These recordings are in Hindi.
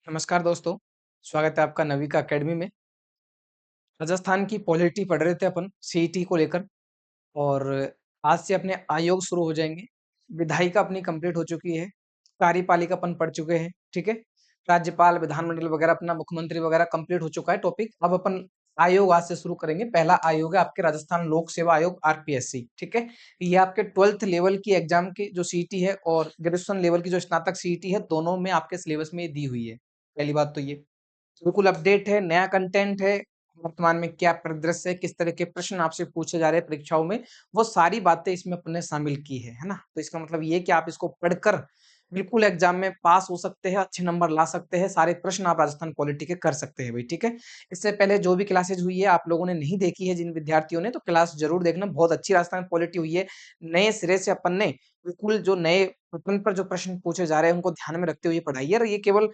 नमस्कार दोस्तों, स्वागत है आपका नविका अकेडमी में। राजस्थान की पॉलिटी पढ़ रहे थे अपन सीईटी को लेकर और आज से अपने आयोग शुरू हो जाएँगे। विधायिका अपनी कंप्लीट हो चुकी है, कार्यपालिका अपन पढ़ चुके हैं, ठीक है? राज्यपाल, विधानमंडल वगैरह अपना मुख्यमंत्री वगैरह कंप्लीट हो चुका है टॉपिक। अब अपन आयोग आज से शुरू करेंगे। पहला आयोग है आपके राजस्थान लोक सेवा आयोग आरपीएससी, ठीक है? ये आपके 12th लेवल की एग्ज़ाम की जो सीईटी है और ग्रेजुएशन लेवल की जो स्नातक सीईटी है, दोनों में आपके सिलेबस में ये दी हुई है। पहली बात तो ये। बिल्कुल अपडेट है, नया कंटेंट है, वर्तमान में क्या परिदृश्य है, किस तरह के प्रश्न आपसे पूछे जा रहे हैं परीक्षाओं में, वो सारी बातें इसमें अपन ने शामिल की है ना? तो इसका मतलब ये है कि आप इसको पढ़कर बिल्कुल एग्ज़ाम में पास हो सकते हैं, अच्छे नंबर ला सकते हैं, सारे प्रश्न आप राजस्थान पॉलिटी के कर सकते हैं भई, ठीक है? इससे पहले जो भी क्लासेज़ हुई है, आप लोगों ने नहीं देखी है जिन विद्यार्थियों ने, तो क्लास ज़रूर देखना, बहुत अच्छी राजस्थान पॉलिटी हुई है। नए सिरे से अपन ने बिल्कुल जो नए पेटर्न पर जो प्रश्न पूछे जा रहे हैं, उनको ध्यान में रखते हुए पढ़ाई है और ये केवल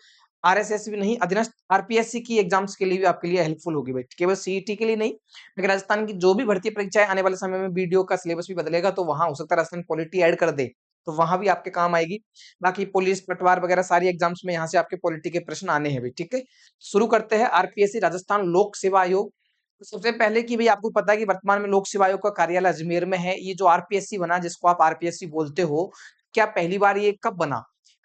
आरएसएस भी नहीं, अधीनस्थ आरपीएससी की एग्जाम्स के लिए भी आपके लिए हेल्पफुल होगी भाई। केवल सीईटी के लिए नहीं, लेकिन राजस्थान की जो भी भर्ती परीक्षाएँ आने वाले समय में बीडीओ का सिलेबस भी बदलेगा, तो वहाँ हो सकता है राजस्थान पॉलिटी ऐड कर दे, तो वहाँ भी आपके काम आएगी। बाकी पुलिस, पटवार वगैरह सारी एग्जाम्स में यहाँ से आपके पॉलिटी के प्रश्न आने हैं भाई, ठीक है? शुरू करते हैं आरपीएससी राजस्थान लोक सेवा आयोग। तो सबसे पहले कि भई आपको पता है कि वर्तमान में लोक सेवा आयोग का कार्यालय अजमेर में है। ये जो आरपीएससी बना, जिसको आप आरपीएससी बोलते हो, क्या पहली बार ये कब बना?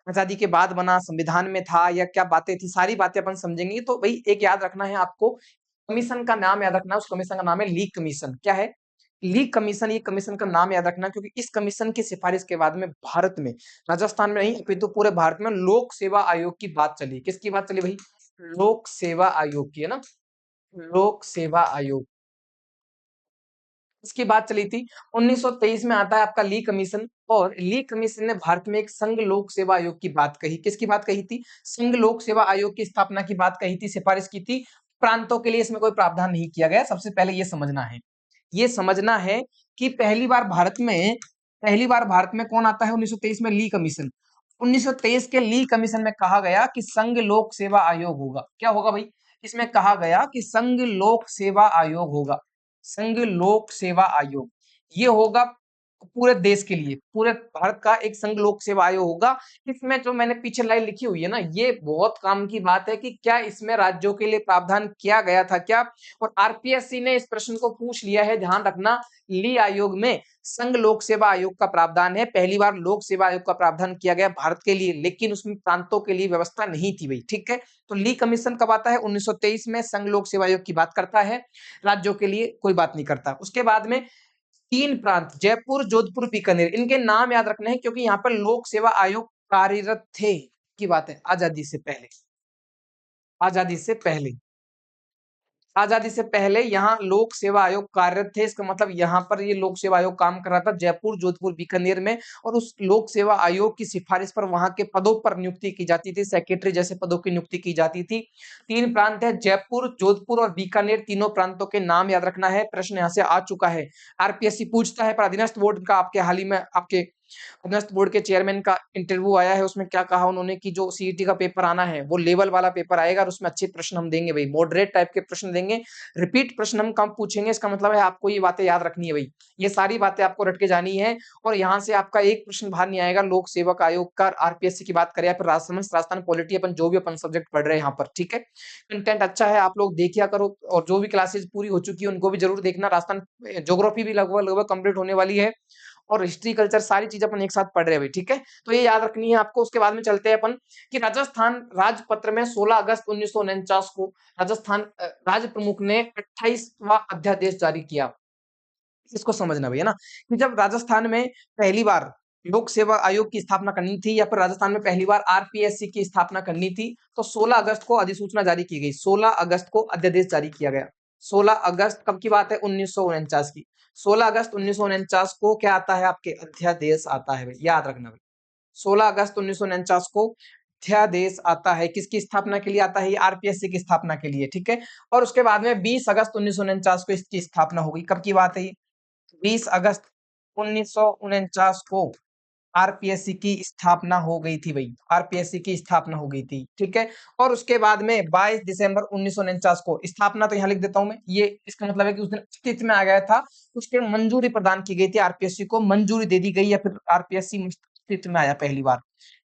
आज़ादी के बाद बना, संविधान में था या क्या बातें थी, सारी बातें अपन समझेंगे। तो भई एक याद रखना है आपको, कमीशन का नाम याद रखना है, उस कमीशन का नाम है लीग कमीशन। क्या है? लीग कमीशन, ये कमीशन का नाम याद रखना क्योंकि इस कमीशन की सिफारिश के बाद में भारत में, राजस्थान में नहीं अपितु पूरे भारत में लोक सेवा आयोग की बात चली। किसकी बात चली भई? लोक सेवा आयोग की, है ना? लोक सेवा आयोग। इसकी बात चली थी। 1923 में आता है आपका ली कमीशन और ली कमीशन ने भारत में एक संघ लोक सेवा आयोग की बात कही। किसकी बात कही थी? संघ लोक सेवा आयोग की स्थापना की बात कही थी, सिफारिश की थी। प्रांतों के लिए इसमें कोई प्रावधान नहीं किया गया। सबसे पहले ये समझना है। ये समझना है कि पहली बार भारत में कौन आता है 1923 में? ली कमीशन। 1923 के ली कमीशन में कहा गया कि संघ लोक सेवा आयोग होगा। क्या होगा भाई? इसमें कहा गया कि संघ लोक सेवा आयोग होगा। संघ लोक सेवा आयोग ये होगा पूरे देश के लिए, पूरे भारत का एक संघ लोक सेवा आयोग होगा। इसमें जो मैंने पीछे लाइन लिखी हुई है ना, ये बहुत काम की बात है कि क्या इसमें राज्यों के लिए प्रावधान किया गया था क्या? और आरपीएससी ने इस प्रश्न को पूछ लिया है, ध्यान रखना। ली आयोग में संघ लोक सेवा आयोग का प्रावधान है। पहली बार लोक सेवा आयोग का प्रावधान किया गया भारत के लिए, लेकिन उसमें प्रांतों के लिए व्यवस्था नहीं थी भाई, ठीक है? तो ली कमीशन कब आता है? 1923 में संघ लोक सेवा आयोग की बात करता है, राज्यों के लिए कोई बात नहीं करता। उसके बाद में 3 प्रांत जयपुर, जोधपुर, बीकानेर, इनके नाम याद रखने हैं क्योंकि यहाँ पर लोक सेवा आयोग कार्यरत थे की बात है आजादी से पहले। आजादी से पहले। आजादी से पहले यहाँ लोक सेवा आयोग कार्यरत थे। इसका मतलब यहाँ पर ये लोक सेवा आयोग काम कर रहा था जयपुर, जोधपुर, बीकानेर में और उस लोक सेवा आयोग की सिफारिश पर वहाँ के पदों पर नियुक्ति की जाती थी, सेक्रेटरी जैसे पदों की नियुक्ति की जाती थी। 3 प्रांत है जयपुर, जोधपुर और बीकानेर, तीनों प्रांतों के नाम याद रखना है। प्रश्न यहाँ से आ चुका है। आरपीएससी पूछता है पर अधीनस्थ बोर्ड का आपके हाल ही में आपके अधीनस्थ बोर्ड के चेयरमैन का इंटरव्यू आया है, उसमें क्या कहा उन्होंने कि जो सीईटी का पेपर आना है, वो लेवल वाला पेपर आएगा और उसमें अच्छे प्रश्न हम देंगे भई, मॉडरेट टाइप के प्रश्न देंगे। रिपीट प्रश्न हम कम पूछेंगे, इसका मतलब है आपको ये बातें याद रखनी है भई। ये सारी बातें आपको रट के जानी है और यहाँ से आपका एक प्रश्न बाहर नहीं आएगा लोक सेवक आयोग का, आरपीएससी की बात करें या फिर राजस्थान पॉलिटी अपन जो भी अपन सब्जेक्ट पढ़ रहे हैं यहाँ पर, ठीक है? कंटेंट अच्छा है, आप लोग देखिया करो और जो भी क्लासेस पूरी हो चुकी है, उनको भी ज़रूर देखना। राजस्थान ज्योग्राफी भी लगभग-लगभग कंप्लीट होने वाली है और हिस्ट्री, कल्चर सारी चीज़ें अपन एक साथ पढ़ रहे हैं भाई, ठीक है? तो ये याद रखनी है आपको। उसके बाद में चलते हैं अपन कि राजस्थान राजपत्र में 16 अगस्त 1949 को राजस्थान राज्य प्रमुख ने 28वां अध्यादेश जारी किया। इसको समझना भैया ना कि जब राजस्थान में पहली बार लोक सेवा आयोग की स्थापना करनी थी या फिर राजस्थान में पहली बार आरपीएससी की स्थापना करनी थी, तो 16 अगस्त को अधिसूचना जारी की गई। 16 अगस्त को अध्यादेश जारी किया गया। 16 अगस्त कब की बात है? 1949 की। 16 अगस्त 1949 को क्या आता है? आपके अध्यादेश आता है भाई, याद रखना भाई। 16 अगस्त 1949 को अध्यादेश आता है। किसकी स्थापना के लिए आता है? ये आरपीएससी की स्थापना के लिए, ठीक है? और उसके बाद में 20 अगस्त 1949 को इसकी स्थापना हो गई। कब की बात है ये? 20 अगस्त 1949 को आरपीएससी की स्थापना हो गई थी भाई, आरपीएससी की स्थापना हो गई थी, ठीक है? और उसके बाद में 22 दिसंबर 1949 को स्थापना तो यहाँ लिख देता हूँ मैं, ये इसका मतलब है कि उस दिन अस्तित्व में आ गया था, उसके मंजूरी प्रदान की गई थी, आरपीएससी को मंजूरी दे दी गई या फिर आरपीएससी अस्तित्व में आया पहली बार।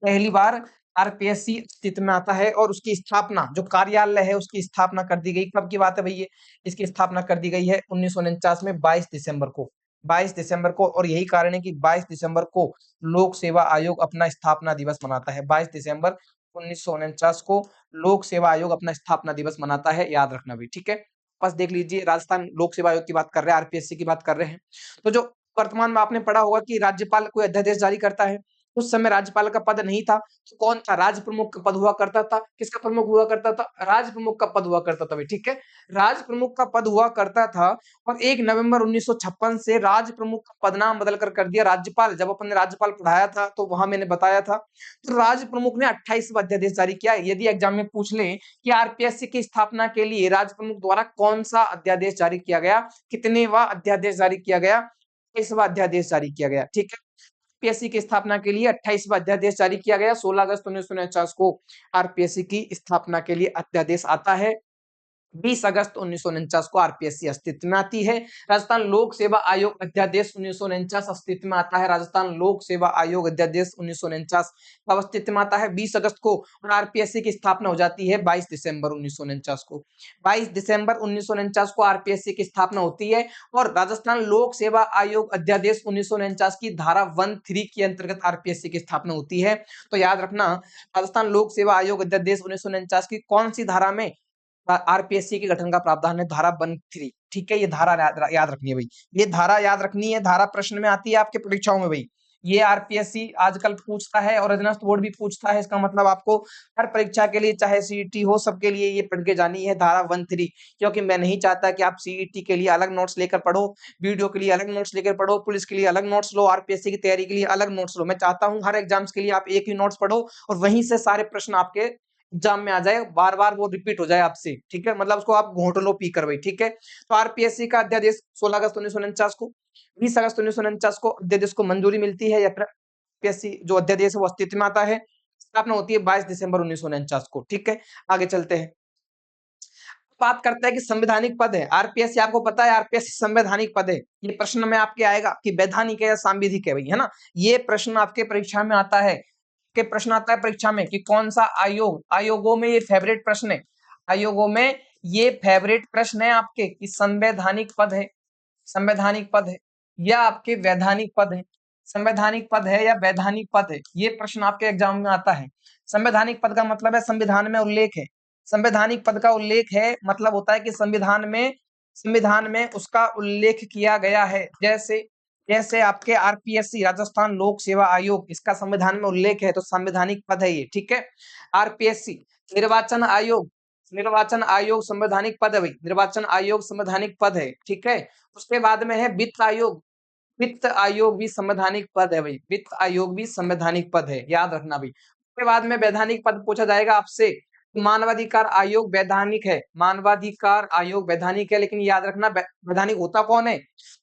पहली बार आरपीएससी अस्तित्व में आता है और उसकी स्थापना, जो कार्यालय है उसकी स्थापना कर दी गई। कब की बात है भैया? इसकी स्थापना कर दी गई है 1949 में 22 दिसंबर को। 22 दिसंबर को, और यही कारण है कि 22 दिसंबर को लोक सेवा आयोग अपना स्थापना दिवस मनाता है। 22 दिसंबर 1949 को लोक सेवा आयोग अपना स्थापना दिवस मनाता है, याद रखना भी, ठीक है। बस देख लीजिए, राजस्थान लोक सेवा आयोग की बात कर रहे हैं, आरपीएससी की बात कर रहे हैं। तो जो वर्तमान में आपने पढ़ा होगा कि राज्यपाल कोई अध्यादेश जारी करता है, उस समय राज्यपाल का पद नहीं था, तो कौन था? राज प्रमुख का पद हुआ करता था। किसका प्रमुख हुआ करता था? राज प्रमुख का पद हुआ करता था भाई, ठीक है। राज प्रमुख का पद हुआ करता था, और 1 नवंबर 1956 से राज प्रमुख का पदनाम बदल कर दिया राज्यपाल। जब अपन ने राज्यपाल पढ़ाया था तो वहां मैंने बताया था, तो राज प्रमुख ने 28वां अध्यादेश जारी किया। यदि एग्जाम में पूछ ले कि आरपीएससी की स्थापना के लिए राज प्रमुख द्वारा कौन सा अध्यादेश जारी किया गया, कितनेवा अध्यादेश जारी किया गया? 28वां अध्यादेश जारी किया गया, ठीक है। आरपीएससी की स्थापना के लिए 28वां अध्यादेश जारी किया गया। 16 अगस्त 1949 को आरपीएससी की स्थापना के लिए अध्यादेश आता है। 20 अगस्त 1949 को आरपीएससी अस्तित्व में आती है। राजस्थान लोक सेवा आयोग अध्यादेश 1949 अस्तित्व में आता है। राजस्थान लोक सेवा आयोग अध्यादेश 1949 कब अस्तित्व में आता है? 20 अगस्त को। और आरपीएससी की स्थापना हो जाती है 22 दिसंबर 1949 को। 22 दिसंबर 1949 को आरपीएससी की स्थापना होती है, और राजस्थान लोक सेवा आयोग अध्यादेश 1949 की धारा 13 के अंतर्गत आरपीएससी की स्थापना होती है। तो याद रखना, राजस्थान लोक सेवा आयोग अध्यादेश 1949 की कौन सी धारा में आरपीएससी के गठन का प्रावधान है? धारा 13, ठीक है। ये धारा याद रखनी है भाई, ये धारा याद रखनी है। धारा प्रश्न में आती है आपके परीक्षाओं में भाई, ये आरपीएससी आजकल पूछता है और अधीनस्थ बोर्ड भी पूछता है। इसका मतलब आपको हर परीक्षा के लिए, चाहे सीईटी हो, सबके लिए ये पढ़ के जानी है धारा 13। क्योंकि मैं नहीं चाहता कि आप सीईटी के लिए अलग नोट्स लेकर पढ़ो, वीडियो के लिए अलग नोट्स लेकर पढ़ो, पुलिस के लिए अलग नोट्स लो, आरपीएससी की तैयारी के लिए अलग नोट्स लो। मैं चाहता हूं हर एग्जाम्स के लिए आप एक ही नोट्स पढ़ो, और वहीं से सारे प्रश्न आपके एग्जाम में आ जाए, बार बार वो रिपीट हो जाए आपसे, ठीक है। मतलब उसको आप घोट लो पी कर भाई, ठीक है। तो आरपीएससी का अध्यादेश 16 अगस्त 1949 को, 20 अगस्त 1949 को अध्यादेश को मंजूरी मिलती है, या फिर आरपीएससी जो अध्यादेश है वो अस्तित्व में आता है। स्थापना होती है 22 दिसंबर 1949 को, ठीक है। आगे चलते हैं, बात करते हैं कि संवैधानिक पद है आरपीएससी। आपको पता है आरपीएससी संवैधानिक पद है। ये प्रश्न में आपके आएगा कि वैधानिक है या सांविधिक है भाई, है ना। ये प्रश्न आपके परीक्षा में आता है, के प्रश्न आता है परीक्षा में कि कौन सा आयोग, आयोगों में ये फेवरेट प्रश्न है, आयोगों में ये फेवरेट प्रश्न है आपके कि संवैधानिक पद है, संवैधानिक पद है या आपके वैधानिक पद है, संवैधानिक पद है या वैधानिक पद है। ये प्रश्न आपके एग्जाम में आता है। संवैधानिक पद का मतलब है संविधान में उल्लेख है, संवैधानिक पद का उल्लेख है मतलब होता है कि संविधान में उसका उल्लेख किया गया है। जैसे जैसे आपके आरपीएससी राजस्थान लोक सेवा आयोग, इसका संविधान में उल्लेख है तो संवैधानिक पद है ये, ठीक है। आरपीएससी निर्वाचन आयोग, निर्वाचन आयोग संवैधानिक पद है भाई, निर्वाचन आयोग संवैधानिक पद है, ठीक है। उसके बाद में है वित्त आयोग, वित्त आयोग भी संवैधानिक पद है भाई, वित्त आयोग भी संवैधानिक पद है, याद रखना भाई। उसके बाद में वैधानिक पद पूछा जाएगा आपसे, मानवाधिकार आयोग वैधानिक है, मानवाधिकार आयोग वैधानिक है, लेकिन याद रखना वैधानिक होता कौन है?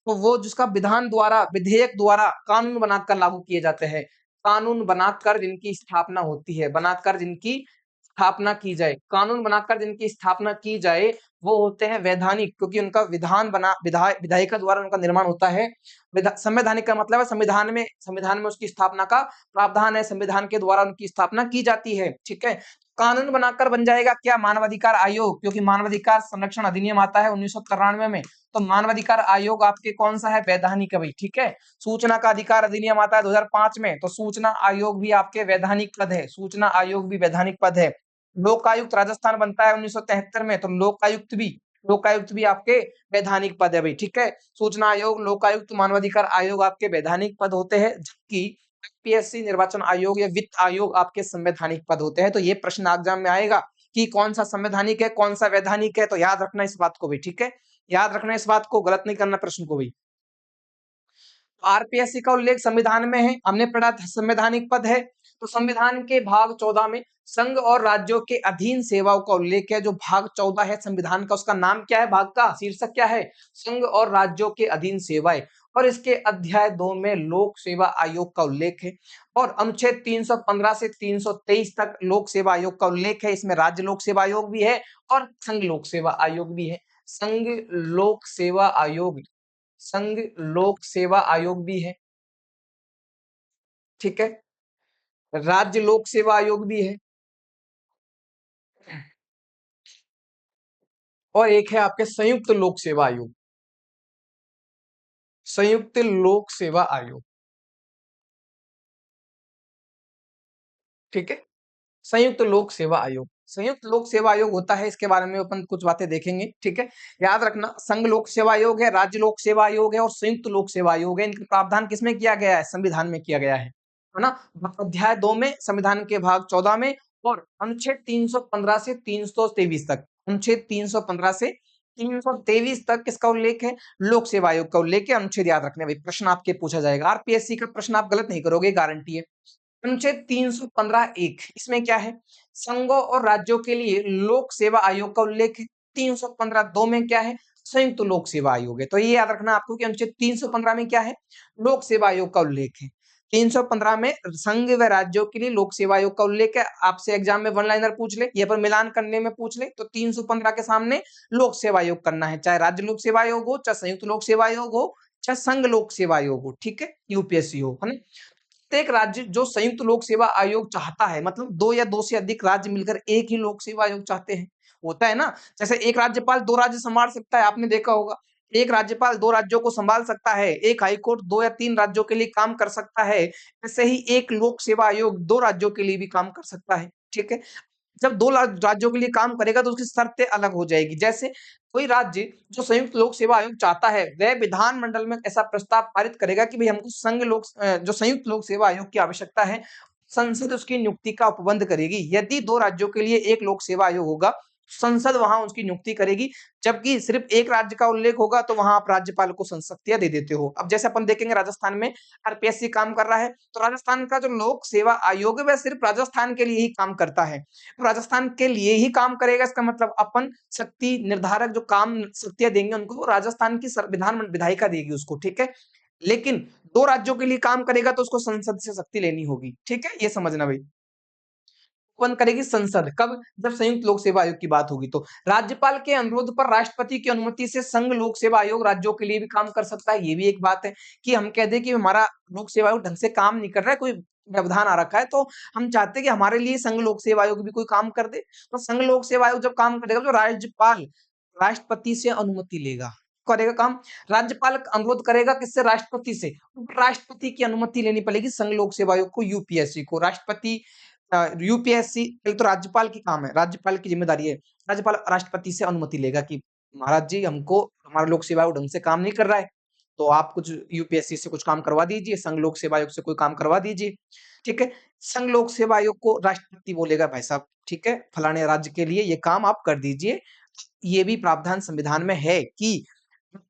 तो वो जिसका विधान द्वारा, विधेयक द्वारा कानून बनाकर लागू किए जाते हैं, कानून बनाकर जिनकी स्थापना होती है, बनाकर जिनकी स्थापना की जाए, कानून बनाकर जिनकी स्थापना की जाए, वो होते हैं वैधानिक, क्योंकि उनका विधान बना, विधायिका द्वारा उनका निर्माण होता है। संवैधानिक का मतलब है संविधान में उसकी स्थापना का प्रावधान है, संविधान के द्वारा उनकी स्थापना की जाती है, ठीक है। कानून बनाकर बन जाएगा क्या? मानवाधिकार आयोग, क्योंकि मानवाधिकार संरक्षण अधिनियम आता है 1993 में, तो मानवाधिकार आयोग आपके कौन सा है? वैधानिक है भाई, ठीक है। सूचना का अधिकार अधिनियम आता है 2005 में, तो सूचना आयोग भी आपके वैधानिक पद है, सूचना आयोग भी वैधानिक पद है। लोकायुक्त राजस्थान बनता है 1973 में, तो लोकायुक्त भी आपके वैधानिक पद है भाई, ठीक है। सूचना आयोग, लोकायुक्त, मानवाधिकार आयोग आपके वैधानिक पद होते हैं, जबकि पीएससी निर्वाचन आयोग या वित्त आयोग आपके संवैधानिक पद होते हैं। तो ये प्रश्न एग्जाम में आएगा कि कौन सा संवैधानिक है, कौन सा वैधानिक है, तो याद रखना इस बात को भी, ठीक है। याद रखना इस बात को, गलत नहीं करना प्रश्न को भी। आरपीएससी का उल्लेख संविधान में है, हमने पढ़ा था संवैधानिक पद है। तो संविधान के भाग 14 में संघ और राज्यों के अधीन सेवाओं का उल्लेख है। जो भाग 14 है संविधान का, उसका नाम क्या है? भाग का शीर्षक क्या है? संघ और राज्यों के अधीन सेवाएं। और इसके अध्याय 2 में लोक सेवा आयोग का उल्लेख है, और अनुच्छेद 315 से 323 तक लोक सेवा आयोग का उल्लेख है। इसमें राज्य लोक सेवा आयोग भी है और संघ लोक सेवा आयोग भी है। संघ लोक सेवा आयोग, संघ लोक सेवा आयोग भी है, ठीक है। राज्य लोक सेवा आयोग भी है, और एक है आपके संयुक्त लोक सेवा आयोग। संयुक्त लोक सेवा आयोग, ठीक है। संयुक्त लोक सेवा आयोग, संयुक्त लोक सेवा आयोग होता है, इसके बारे में अपन कुछ बातें देखेंगे, ठीक है। याद रखना, संघ लोक सेवा आयोग है, राज्य लोक सेवा आयोग है और संयुक्त लोक सेवा आयोग है। इनका प्रावधान किसमें किया गया है? संविधान में किया गया है ना। अध्याय 2 में, संविधान के भाग 14 में, और अनुच्छेद 315 से 323 तक, अनुच्छेद 315 से 323 तक किसका उल्लेख है? लोक सेवा आयोग का उल्लेख है। अनुच्छेद याद रखने भाई, प्रश्न आपके पूछा जाएगा, आरपीएससी का प्रश्न आप गलत नहीं करोगे, गारंटी है। अनुच्छेद 315 एक, इसमें क्या है? संघों और राज्यों के लिए लोक सेवा आयोग का उल्लेख है। 315 दो में क्या है? संयुक्त लोक सेवा आयोग है। तो ये याद रखना आपको कि अनुच्छेद 315 में क्या है? लोक सेवा आयोग का उल्लेख है। 315 में संघ व राज्यों के लिए लोक सेवा आयोग का उल्लेख है। आपसे एग्जाम में वन लाइनर पूछ ले, ये पर मिलान करने में पूछ ले, तो 315 के सामने लोक सेवा आयोग करना है, चाहे राज्य लोक सेवा आयोग हो, चाहे संयुक्त लोक सेवा आयोग हो, चाहे संघ लोक सेवा आयोग हो, ठीक है, यूपीएससी हो, है ना। प्रत्येक राज्य जो संयुक्त लोक सेवा आयोग चाहता है, मतलब दो या दो से अधिक राज्य मिलकर एक ही लोक सेवा आयोग चाहते हैं, होता है ना। जैसे एक राज्यपाल दो राज्य संभाल सकता है, आपने देखा होगा, एक राज्यपाल दो राज्यों को संभाल सकता है, एक हाईकोर्ट दो या तीन राज्यों के लिए काम कर सकता है, ऐसे ही एक लोक सेवा आयोग दो राज्यों के लिए भी काम कर सकता है, ठीक है। जब दो राज्यों के लिए काम करेगा तो उसकी शर्तें अलग हो जाएगी। जैसे कोई राज्य जो संयुक्त लोक सेवा आयोग चाहता है, वह विधानमंडल में ऐसा प्रस्ताव पारित करेगा कि भाई हमको जो संयुक्त लोक सेवा आयोग की आवश्यकता है, संसद उसकी नियुक्ति का उपबंध करेगी। यदि दो राज्यों के लिए एक लोक सेवा आयोग होगा, संसद वहां उसकी नियुक्ति करेगी। जबकि सिर्फ एक राज्य का उल्लेख होगा तो वहां आप राज्यपाल को संशक्तियां दे देते हो। अब जैसे अपन देखेंगे राजस्थान में आरपीएससी काम कर रहा है, तो राजस्थान का जो लोक सेवा आयोग है वह सिर्फ राजस्थान के लिए ही काम करता है। तो राजस्थान के लिए ही काम करेगा, इसका मतलब अपन शक्ति निर्धारक जो काम शक्तियां देंगे उनको राजस्थान की विधान विधायिका देगी उसको, ठीक है। लेकिन दो राज्यों के लिए काम करेगा तो उसको संसद से शक्ति लेनी होगी, ठीक है, ये समझना भाई। कौन करेगी? संसद। कब? जब संयुक्त लोक सेवा आयोग की बात होगी तो। राज्यपाल के अनुरोध पर राष्ट्रपति की अनुमति से संघ लोक सेवा आयोग राज्यों के लिए भी काम कर सकता है। ये भी एक बात है कि हम कह दें कि हमारा लोक सेवा आयोग ढंग से काम नहीं कर रहा है, कोई व्यवधान आ रखा है, तो हम चाहते हैं कि हमारे लिए संघ लोक सेवा आयोग भी कोई काम कर दे। तो संघ लोक सेवा आयोग जब काम करेगा तो राज्यपाल राष्ट्रपति से अनुमति लेगा, करेगा काम। राज्यपाल अनुरोध करेगा किससे? राष्ट्रपति से। राष्ट्रपति की अनुमति लेनी पड़ेगी संघ लोक सेवा आयोग को, यूपीएससी को। राष्ट्रपति यूपीएससी तो राज्यपाल की काम है, राज्यपाल की जिम्मेदारी है। राज्यपाल राष्ट्रपति से अनुमति लेगा कि महाराज जी, हमको हमारा लोक सेवा आयोग ढंग से काम नहीं कर रहा है, तो आप कुछ यूपीएससी से कुछ काम करवा दीजिए, संघ लोक सेवा आयोग से कोई काम करवा दीजिए, ठीक है। संघ लोक सेवा आयोग को राष्ट्रपति बोलेगा भाई साहब, ठीक है, फलाने राज्य के लिए ये काम आप कर दीजिए। ये भी प्रावधान संविधान में है कि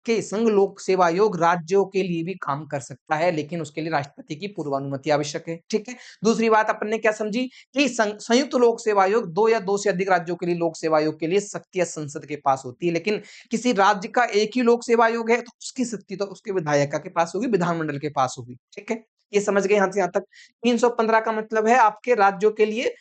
के संघ लोक सेवा आयोग राज्यों के लिए भी काम कर सकता है, लेकिन उसके लिए राष्ट्रपति की पूर्वानुमति आवश्यक है, ठीक है। दूसरी बात अपन ने क्या समझी कि संयुक्त लोक सेवा आयोग दो या दो से अधिक राज्यों के लिए लोक सेवा आयोग के लिए शक्तियां संसद के पास होती है, लेकिन किसी राज्य का एक ही लोक सेवा आयोग है तो उसकी शक्ति तो उसके विधायिका के पास होगी, विधानमंडल के पास होगी, ठीक है। ये समझ गए यहाँ से यहाँ तक। 315 का मतलब है आपके राज्यों के लिए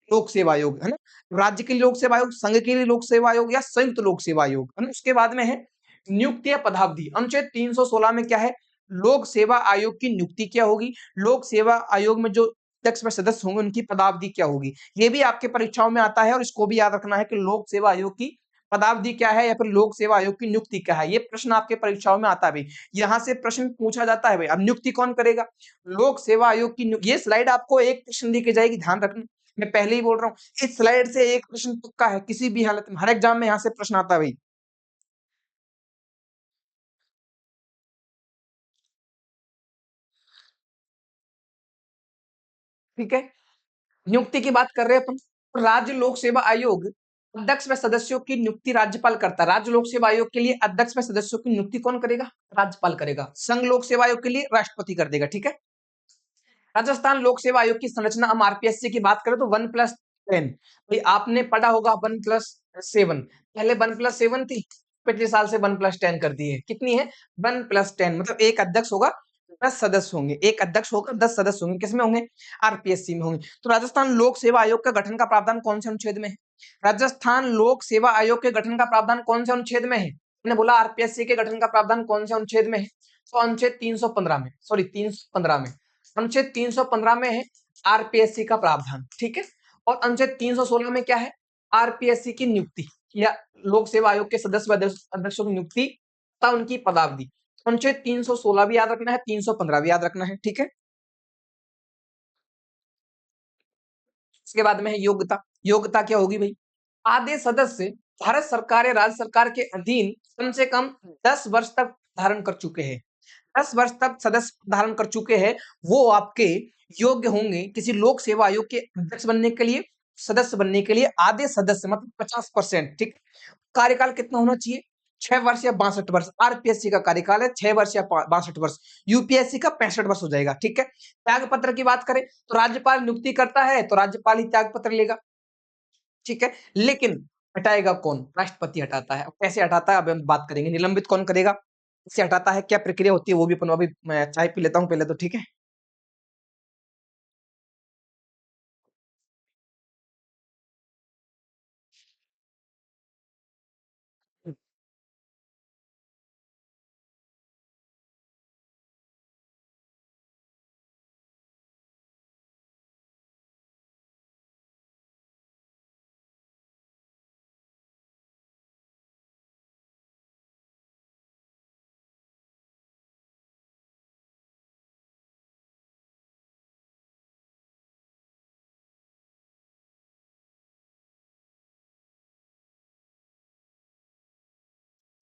लोक सेवा आयोग, है ना। राज्य के लिए लोक सेवा आयोग, संघ के लिए लोक सेवा आयोग या संयुक्त लोक सेवा आयोग, है ना। उसके बाद में है नियुक्ति या पदावधि। अनुच्छेद 316 में क्या है? लोक सेवा आयोग की नियुक्ति क्या होगी, लोक सेवा आयोग में जो अध्यक्ष व सदस्य होंगे उनकी पदावधि क्या होगी। ये भी आपके परीक्षाओं में आता है और इसको भी याद रखना है कि लोक सेवा आयोग की पदावधि क्या है या फिर लोक सेवा आयोग की नियुक्ति क्या है। ये प्रश्न आपके परीक्षाओं में आता है भाई, यहाँ से प्रश्न पूछा जाता है भाई। अब नियुक्ति कौन करेगा? लोक सेवा आयोग की ये स्लाइड आपको एक प्रश्न दी की जाएगी, ध्यान रखना, मैं पहले ही बोल रहा हूँ, इस स्लाइड से एक प्रश्न तुक्का है, किसी भी हालत में हर एग्जाम में यहाँ से प्रश्न आता है भाई, ठीक है। नियुक्ति की बात कर रहे हैं अपन। तो राज्य लोक सेवा आयोग अध्यक्ष व सदस्यों की नियुक्ति राज्यपाल करता है। राज्य लोक सेवा आयोग के लिए अध्यक्ष व सदस्यों की नियुक्ति कौन करेगा? राज्यपाल करेगा। संघ लोक सेवा आयोग के लिए राष्ट्रपति कर देगा, ठीक है। राजस्थान लोक सेवा आयोग की संरचना, हम आरपीएससी की बात करें तो 1+10, भाई आपने पढ़ा होगा 1+7, पहले 1+7 थी, पिछले साल से 1+10 कर दी है। कितनी है? 1+10, मतलब एक अध्यक्ष होगा 10 सदस्य होंगे, एक अध्यक्ष होगा 10 सदस्य होंगे, किसमें होंगे? आरपीएससी में होंगे। तो राजस्थान लोक सेवा आयोग का गठन का प्रावधान कौन से अनुच्छेद में है? राजस्थान लोक सेवा आयोग के गठन का प्रावधान कौन से अनुच्छेद में है? मैंने बोला आरपीएससी के गठन का प्रावधान कौन से अनुच्छेद में है? तो अनुच्छेद 315 में, सॉरी 315 में, अनुच्छेद 315 में है आरपीएससी का प्रावधान, ठीक है। और अनुच्छेद 316 में क्या है, आरपीएससी की नियुक्ति या लोक सेवा आयोग के सदस्य व अध्यक्षों की नियुक्ति तथा उनकी पदावधि। अनुच्छेद 316 भी याद रखना है, 315 भी याद रखना है, ठीक है। इसके बाद में है योग्यता। योग्यता क्या होगी भाई, आधे सदस्य भारत सरकार या राज्य सरकार के अधीन कम से कम 10 वर्ष तक धारण कर चुके हैं। 10 वर्ष तक सदस्य धारण कर चुके हैं, वो आपके योग्य होंगे किसी लोक सेवा आयोग के अध्यक्ष बनने के लिए, सदस्य बनने के लिए। आधे सदस्य मतलब 50%, ठीक। कार्यकाल कितना होना चाहिए, 6 वर्ष या 62 वर्ष। आरपीएससी का कार्यकाल है 6 वर्ष या 62 वर्ष। यूपीएससी का 65 वर्ष हो जाएगा, ठीक है। त्याग पत्र की बात करें तो राज्यपाल नियुक्ति करता है तो राज्यपाल ही त्याग पत्र लेगा, ठीक है। लेकिन हटाएगा कौन, राष्ट्रपति हटाता है। कैसे हटाता है अब हम बात करेंगे। निलंबित कौन करेगा, इसे हटाता है, क्या प्रक्रिया होती है वो भी अपन, अभी मैं चाय पी लेता हूँ पहले तो, ठीक है।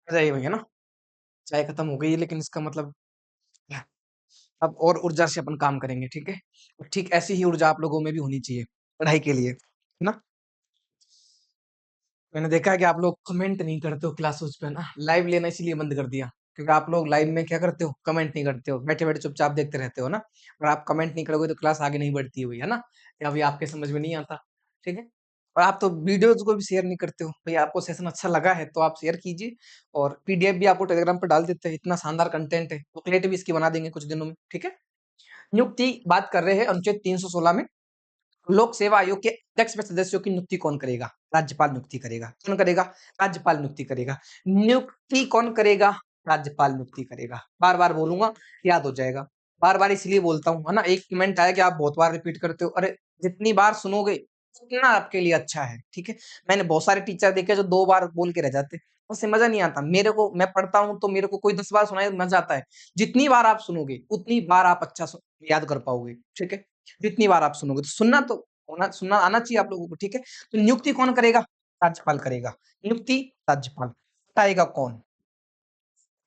जाइए भैया ना, चाय खत्म हो गई है लेकिन इसका मतलब अब और ऊर्जा से अपन काम करेंगे, ठीक है। और ठीक ऐसी ही ऊर्जा आप लोगों में भी होनी चाहिए पढ़ाई के लिए, है ना। मैंने देखा है कि आप लोग कमेंट नहीं करते हो क्लासेस पे ना, लाइव लेना इसीलिए बंद कर दिया, क्योंकि आप लोग लाइव में क्या करते हो, कमेंट नहीं करते हो, बैठे बैठे चुपचाप देखते रहते हो ना। और आप कमेंट नहीं करोगे तो क्लास आगे नहीं बढ़ती हुई, है ना। या अभी आपके समझ में नहीं आता, ठीक है। और आप तो वीडियोज को भी शेयर नहीं करते हो भाई, आपको सेशन अच्छा लगा है तो आप शेयर कीजिए। और पीडीएफ भी आपको टेलीग्राम पर डाल देते हैं, इतना शानदार कंटेंट है, बुकलेट भी इसकी बना देंगे कुछ दिनों में, ठीक है। नियुक्ति बात कर रहे हैं अनुच्छेद 316 में। लोक सेवा आयोग के अध्यक्ष व सदस्यों की नियुक्ति कौन करेगा, राज्यपाल नियुक्ति करेगा। कौन करेगा, राज्यपाल नियुक्ति करेगा। नियुक्ति कौन करेगा, राज्यपाल नियुक्ति करेगा। बार बार बोलूंगा, याद हो जाएगा। बार बार इसलिए बोलता हूँ, है ना। एक कमेंट आया कि आप बहुत बार रिपीट करते हो, अरे जितनी बार सुनोगे उतना आपके लिए अच्छा है, ठीक है। मैंने बहुत सारे टीचर देखे जो 2 बार बोल के रह जाते, उससे मजा नहीं आता। मेरे को, मैं पढ़ता हूँ तो मेरे को कोई 10 बार सुनाए तो मजा आता है। जितनी बार आप सुनोगे उतनी बार आप अच्छा याद कर पाओगे, ठीक है। जितनी बार आप सुनोगे तो सुनना तो होना, सुनना आना चाहिए आप लोगों को, ठीक है। तो नियुक्ति कौन करेगा, राज्यपाल करेगा। नियुक्ति राज्यपाल। हटाएगा कौन,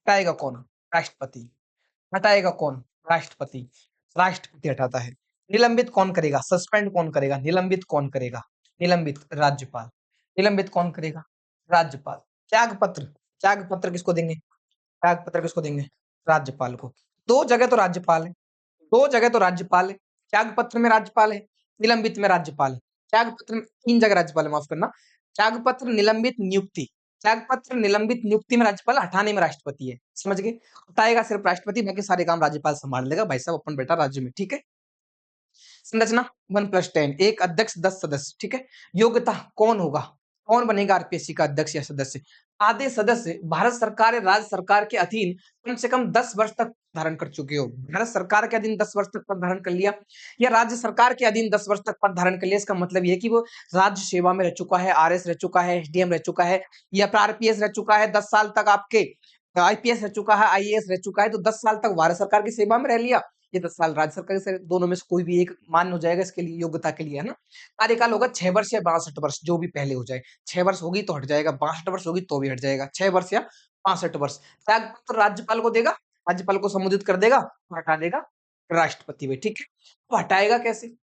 हटाएगा कौन, राष्ट्रपति। हटाएगा कौन, राष्ट्रपति। राष्ट्रपति हटाता है। निलंबित कौन करेगा, सस्पेंड कौन करेगा, निलंबित कौन करेगा, निलंबित राज्यपाल। निलंबित कौन करेगा, राज्यपाल। त्याग पत्र, त्याग पत्र किसको देंगे, त्याग पत्र किसको देंगे, राज्यपाल को। 2 जगह तो राज्यपाल है, 2 जगह तो राज्यपाल है। त्याग पत्र में राज्यपाल है, निलंबित में राज्यपाल है। त्याग पत्र में 3 जगह राज्यपाल है, माफ करना। त्याग पत्र, निलंबित, नियुक्ति। त्याग पत्र, निलंबित, नियुक्ति में राज्यपाल, हटाने में राष्ट्रपति है, समझ गए। हटाएगा सिर्फ राष्ट्रपति, बाकी सारे काम राज्यपाल संभाल लेगा। भाई साहब अपन बेटा राज्य में, ठीक है। संरचना 1+10, एक अध्यक्ष 10 सदस्य, ठीक है। योग्यता कौन होगा, कौन बनेगा आरपीएससी का अध्यक्ष या सदस्य। आधे सदस्य भारत सरकार या राज्य सरकार के अधीन कम से कम 10 वर्ष तक धारण कर चुके हो। भारत सरकार के अधीन 10 वर्ष तक पद धारण कर लिया, या राज्य सरकार के अधीन 10 वर्ष तक पद धारण कर लिया। इसका मतलब यह है कि वो राज्य सेवा में रह चुका है, आरएस रह चुका है, एसडीएम रह चुका है, या फिर आरपीएस रह चुका है 10 साल तक, आपके आईपीएस रह चुका है, आईएएस रह चुका है। तो 10 साल तक भारत सरकार की सेवा में रह लिया, ये 10 साल राज्य सरकार से, दोनों में से कोई भी एक मान्य हो जाएगा इसके लिए, योग्यता के लिए, है ना। कार्यकाल होगा 6 वर्ष या 62 वर्ष, जो भी पहले हो जाए। 6 वर्ष होगी तो हट जाएगा, 62 वर्ष होगी तो भी हट जाएगा। 6 वर्ष या 62 वर्ष। त्याग पत्र राज्यपाल को देगा, राज्यपाल को संबोधित कर देगा, हटा देगा राष्ट्रपति में, ठीक है। तो हटाएगा कैसे,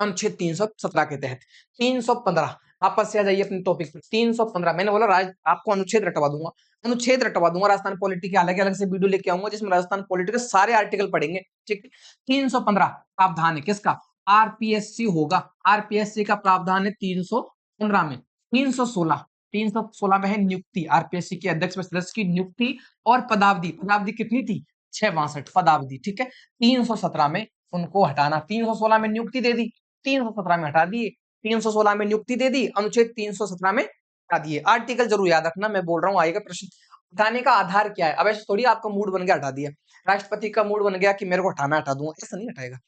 अनुच्छेद 317 के तहत। 315, वापस से आ जाइए अपने टॉपिक पे। 315, मैंने बोला आपको अनुच्छेद रटवा दूंगा, अनुच्छेद रटवा दूंगा। राजस्थान पॉलिटी के अलग अलग से वीडियो लेके आऊंगा जिसमें राजस्थान पॉलिटी के सारे आर्टिकल पढ़ेंगे, ठीक है। 315 प्रावधान है किसका, आरपीएससी होगा। आरपीएससी का प्रावधान है 315 में। 316, 316 में है नियुक्ति, आरपीएससी के अध्यक्ष व सदस्य की नियुक्ति और पदावधि। पदावधि कितनी थी, 662 पदावधि, ठीक है। 317 में उनको हटाना, 316 में नियुक्ति दे दी, 317 में हटा दिए। 316 में नियुक्ति दे दी, अनुच्छेद 317 में हटा दिए। आर्टिकल जरूर याद रखना, मैं बोल रहा हूं आएगा प्रश्न। हटाने का आधार क्या है? अब ऐसे थोड़ी आपका मूड बन गया हटा दिया। राष्ट्रपति का मूड बन गया कि मेरे को हटाना हटा दूंगा, ऐसा नहीं हटाएगा।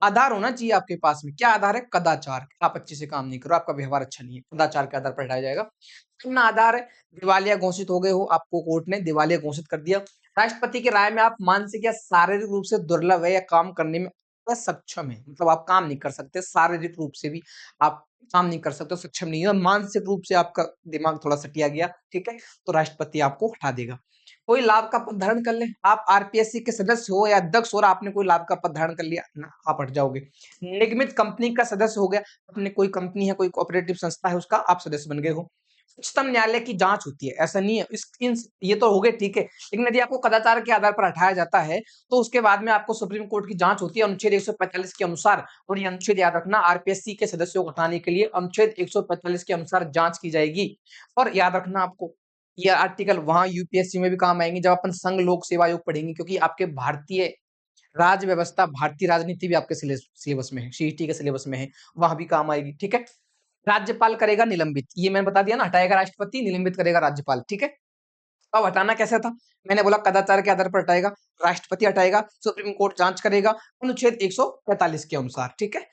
आधार होना चाहिए आपके पास में। क्या आधार है? कदाचार। आप अच्छे से काम नहीं करो, आपका व्यवहार अच्छा नहीं है, कदाचार के आधार पर हटाया जाएगा। अपना आधार है, दिवालिया घोषित हो गए हो, आपको कोर्ट ने दिवालिया घोषित कर दिया। राष्ट्रपति की राय में आप मानसिक या शारीरिक रूप से दुर्लभ है या काम करने में असक्षम है, मतलब आप काम नहीं कर सकते, शारीरिक रूप से भी आप काम नहीं कर सकते, सक्षम नहीं है, मानसिक रूप से आपका दिमाग थोड़ा सटिया गया, ठीक है, तो राष्ट्रपति आपको हटा देगा। कोई लाभ का पद धारण कर ले, आप आरपीएससी के सदस्य हो या अध्यक्ष हो और आपने कोई लाभ का पद धारण कर लिया ना, आप हट जाओगे। निगमित कंपनी का सदस्य हो गया, अपने कोई कंपनी है, कोई कोऑपरेटिव संस्था है, उसका आप सदस्य बन गए हो। उच्चतम न्यायालय की जांच होती है, ऐसा नहीं है ये तो हो गए, ठीक है, लेकिन यदि आपको कदाचार के आधार पर हटाया जाता है तो उसके बाद में आपको सुप्रीम कोर्ट की जांच होती है अनुच्छेद 145 के अनुसार। और ये अनुच्छेद याद रखना, आरपीएससी के सदस्यों को हटाने के लिए अनुच्छेद 145 के अनुसार जांच की जाएगी। और याद रखना आपको, ये आर्टिकल वहां यूपीएससी में भी काम आएंगे जब अपन संघ लोक सेवा आयोग पढ़ेंगे, क्योंकि आपके भारतीय राज व्यवस्था, भारतीय राजनीति भी आपके सिलेबस में है, सीईटी के सिलेबस में है, वहां भी काम आएगी, ठीक है। राज्यपाल करेगा निलंबित, ये मैंने बता दिया ना, हटाएगा राष्ट्रपति, निलंबित करेगा राज्यपाल, ठीक है। अब हटाना कैसे था? मैंने बोला कदाचार के आधार पर हटाएगा, राष्ट्रपति हटाएगा, सुप्रीम कोर्ट जांच करेगा अनुच्छेद 145 के अनुसार, ठीक है।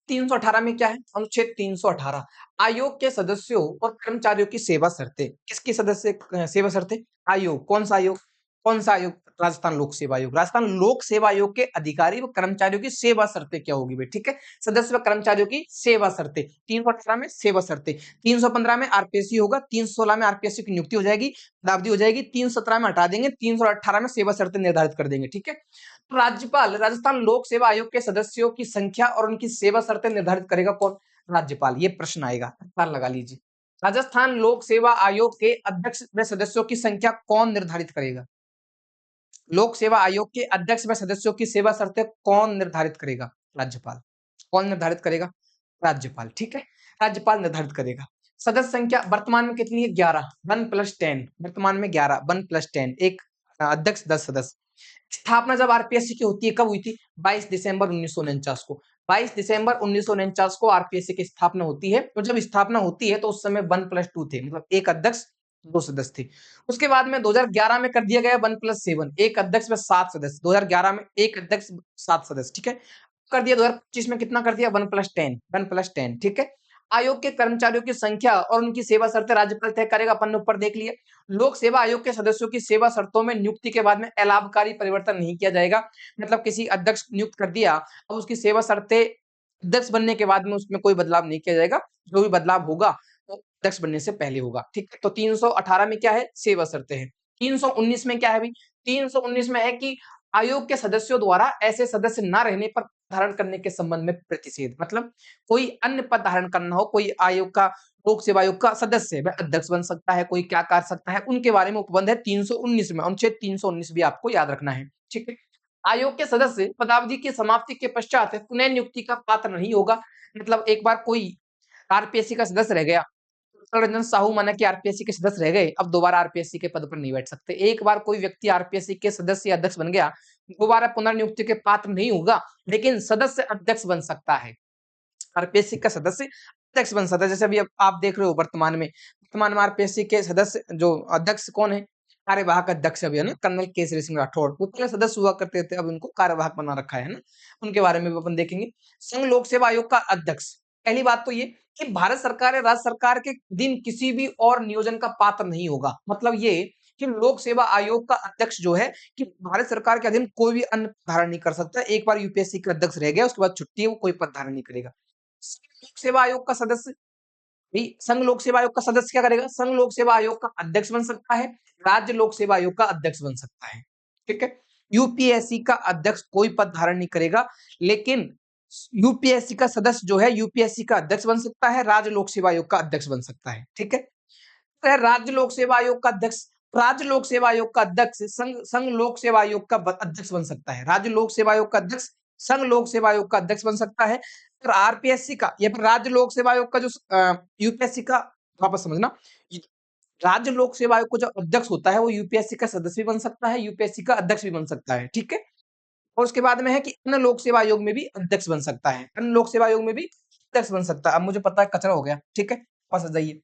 318 में क्या है? अनुच्छेद 318 आयोग के सदस्यों और कर्मचारियों की सेवा शर्तें। किसकी सदस्य सेवा शर्तें? आयोग। कौन सा आयोग? कौन सा आयोग? राजस्थान लोक सेवा आयोग। राजस्थान लोक सेवा आयोग के अधिकारी व कर्मचारियों की सेवा शर्तें क्या होगी भाई, ठीक है। सदस्य व कर्मचारियों की सेवा शर्तें, 318 में सेवा शर्तें, 315 में आरपीएससी होगा, 316 में आरपीएससी की नियुक्ति हो जाएगी, पदावधि हो जाएगी, 317 में हटा देंगे, 318 में सेवा शर्तें निर्धारित कर देंगे, ठीक है। तो राज्यपाल, राजस्थान लोक सेवा आयोग के सदस्यों की संख्या और उनकी सेवा शर्तें निर्धारित करेगा कौन? राज्यपाल। ये प्रश्न आएगा, लगा लीजिए। राजस्थान लोक सेवा आयोग के अध्यक्ष व सदस्यों की संख्या कौन निर्धारित करेगा? लोक सेवा आयोग के अध्यक्ष व सदस्यों की सेवा शर्तें कौन निर्धारित करेगा? राज्यपाल। कौन निर्धारित करेगा? राज्यपाल, ठीक है, राज्यपाल निर्धारित करेगा। सदस्य संख्या वर्तमान में कितनी है? 11, 1+10, वर्तमान में 11, 1+10, एक अध्यक्ष 10 सदस्य। स्थापना जब आरपीएससी की होती है, कब हुई थी? 22 दिसंबर 1949 को। 22 दिसंबर 1949 को आरपीएससी की स्थापना होती है। तो जब स्थापना होती है तो उस समय 1+2 थे, मतलब एक अध्यक्ष 2 सदस्य थे। उसके बाद में 2011 में कर दिया गया 1+7, एक अध्यक्ष व 7 सदस्य। 2011 में एक अध्यक्ष 7 सदस्य, ठीक है। कर दिया 2025 में कितना कर दिया? 1+10, 1+10, ठीक है। आयोग के कर्मचारियों की संख्या और उनकी सेवा शर्तें राज्यपाल तय करेगा, अपन ने ऊपर देख लिया। लोक सेवा आयोग के सदस्यों की सेवा शर्तों में नियुक्ति के बाद में अलाभकारी परिवर्तन नहीं किया जाएगा। मतलब किसी अध्यक्ष नियुक्त कर दिया, अब उसकी सेवा शर्तें अध्यक्ष बनने के बाद में उसमें कोई बदलाव नहीं किया जाएगा। जो भी बदलाव होगा वो अध्यक्ष बनने से पहले होगा, ठीक है। तो 318 में क्या है? सेवा शर्तें हैं। 319 में क्या है भाई? 319 में है कि आयोग के सदस्यों द्वारा ऐसे सदस्य न रहने पर धारण करने के संबंध में प्रतिषेध। मतलब कोई अन्य पद धारण करना हो, कोई आयोग का, लोक सेवा आयोग का सदस्य वह अध्यक्ष बन सकता है, कोई क्या कर सकता है, उनके बारे में उपबंध है 319 में। अनुच्छेद 319 भी आपको याद रखना है, ठीक है। आयोग के सदस्य पदावधि की समाप्ति के पश्चात पुनः नियुक्ति का पात्र नहीं होगा। मतलब एक बार कोई आरपीएससी का सदस्य रह गया, रंजन साहू माना कि आरपीएससी के सदस्य रह गए, अब दोबारा आरपीएससी के पद पर नहीं बैठ सकते। एक बार कोई व्यक्ति आरपीएससी के सदस्य या अध्यक्ष बन गया, दोबारा पुनर्नियुक्ति के पात्र नहीं होगा, लेकिन सदस्य अध्यक्ष बन सकता है। आरपीएससी का सदस्य अध्यक्ष बन सकता है। जैसे अभी आप देख रहे हो वर्तमान में आरपीएससी के सदस्य जो अध्यक्ष कौन है? कार्यवाहक अध्यक्ष अभी है ना, कर्नल केसरी सिंह राठौड़। वो पहले सदस्य हुआ करते थे, अब उनको कार्यवाहक बना रखा है ना, उनके बारे में भी अपन देखेंगे। संघ लोक सेवा आयोग का अध्यक्ष, पहली बात तो ये कि भारत सरकार या राज्य सरकार के दिन किसी भी और नियोजन का पात्र नहीं होगा। मतलब ये कि लोक सेवा आयोग का अध्यक्ष जो है कि भारत सरकार के अधीन कोई भी अन्य धारण नहीं कर सकता। एक बार यूपीएससी का अध्यक्ष रह गया, उसके बाद छुट्टी है, वो कोई पद धारण नहीं करेगा। संघ लोक सेवा आयोग का सदस्य, भाई संघ लोक सेवा आयोग का सदस्य क्या करेगा? संघ लोक सेवा आयोग का अध्यक्ष बन सकता है, राज्य लोक सेवा आयोग का अध्यक्ष बन सकता है, ठीक है। यूपीएससी का अध्यक्ष कोई पद धारण नहीं करेगा, लेकिन यूपीएससी का सदस्य जो है यूपीएससी का अध्यक्ष बन सकता है, राज्य लोक सेवा आयोग का अध्यक्ष बन सकता है, ठीक है। तो राज्य लोक सेवा आयोग का अध्यक्ष, राज्य लोक सेवा आयोग का अध्यक्ष संघ लोक सेवा आयोग का अध्यक्ष बन सकता है। राज्य लोक सेवा आयोग का अध्यक्ष संघ लोक सेवा आयोग का अध्यक्ष बन सकता है। और आरपीएससी का या फिर राज्य लोक सेवा आयोग का जो यूपीएससी का, वापस समझना, राज्य लोक सेवा आयोग को जो अध्यक्ष होता है वो यूपीएससी का सदस्य भी बन सकता है, यूपीएससी का अध्यक्ष भी बन सकता है, ठीक है। और उसके बाद में है कि अन्य लोक सेवा आयोग में भी अध्यक्ष बन सकता है, अन्य लोक सेवा आयोग में भी अध्यक्ष बन सकता है। अब मुझे पता है कचरा हो गया, ठीक है, वापस आ जाइए।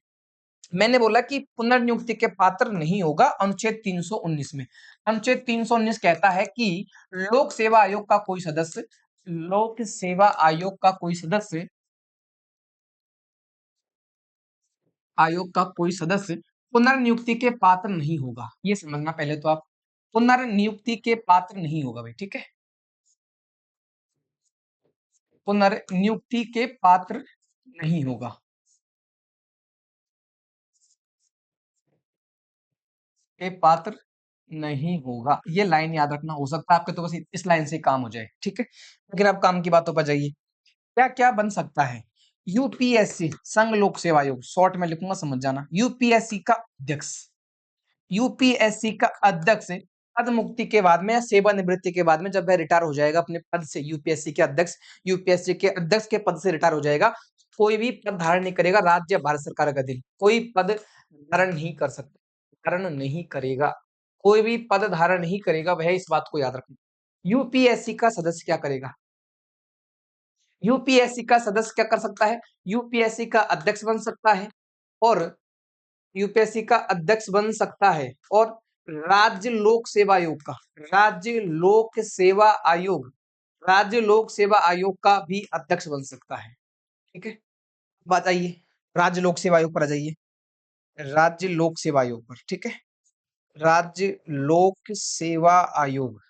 मैंने बोला कि पुनर्नियुक्ति के पात्र नहीं होगा अनुच्छेद 319 में। अनुच्छेद 319 कहता है कि लोक सेवा आयोग का कोई सदस्य, लोक सेवा आयोग का कोई सदस्य, आयोग का कोई सदस्य पुनर्नियुक्ति के पात्र नहीं होगा। ये समझना पहले तो आप, पुनर्नियुक्ति के पात्र नहीं होगा भाई, ठीक है। पुनर्नियुक्ति के पात्र नहीं होगा, के पात्र नहीं होगा। ये लाइन याद रखना, हो सकता है आपके तो बस इस लाइन से काम हो जाए, ठीक है। लेकिन अब काम की बातों पर जाइए। क्या क्या बन सकता है? यूपीएससी, संघ लोक सेवा आयोग, शॉर्ट में लिखूंगा समझ जाना। यूपीएससी का अध्यक्ष, यूपीएससी का अध्यक्ष पद मुक्ति के बाद में या सेवानिवृत्ति के बाद में, जब वह रिटायर हो जाएगा अपने पद से, यूपीएससी के अध्यक्ष, यूपीएससी के अध्यक्ष के पद से रिटायर हो जाएगा, कोई भी पद धारण नहीं करेगा राज्य या भारत सरकार का अधीन, कोई पद धारण नहीं कर सकता, धारण नहीं करेगा, कोई भी पद धारण नहीं करेगा वह, इस बात को याद रखना। यूपीएससी का सदस्य क्या करेगा? यूपीएससी का सदस्य क्या कर सकता है? यूपीएससी का अध्यक्ष बन सकता है, और यूपीएससी का अध्यक्ष बन सकता है, और राज्य लोक सेवा आयोग का, राज्य लोक सेवा आयोग, राज्य लोक सेवा आयोग का भी अध्यक्ष बन सकता है, ठीक है। बताइए, राज्य लोक सेवा आयोग पर आ जाइए, राज्य लोक सेवा आयोग पर, ठीक है। राज्य लोक सेवा आयोग,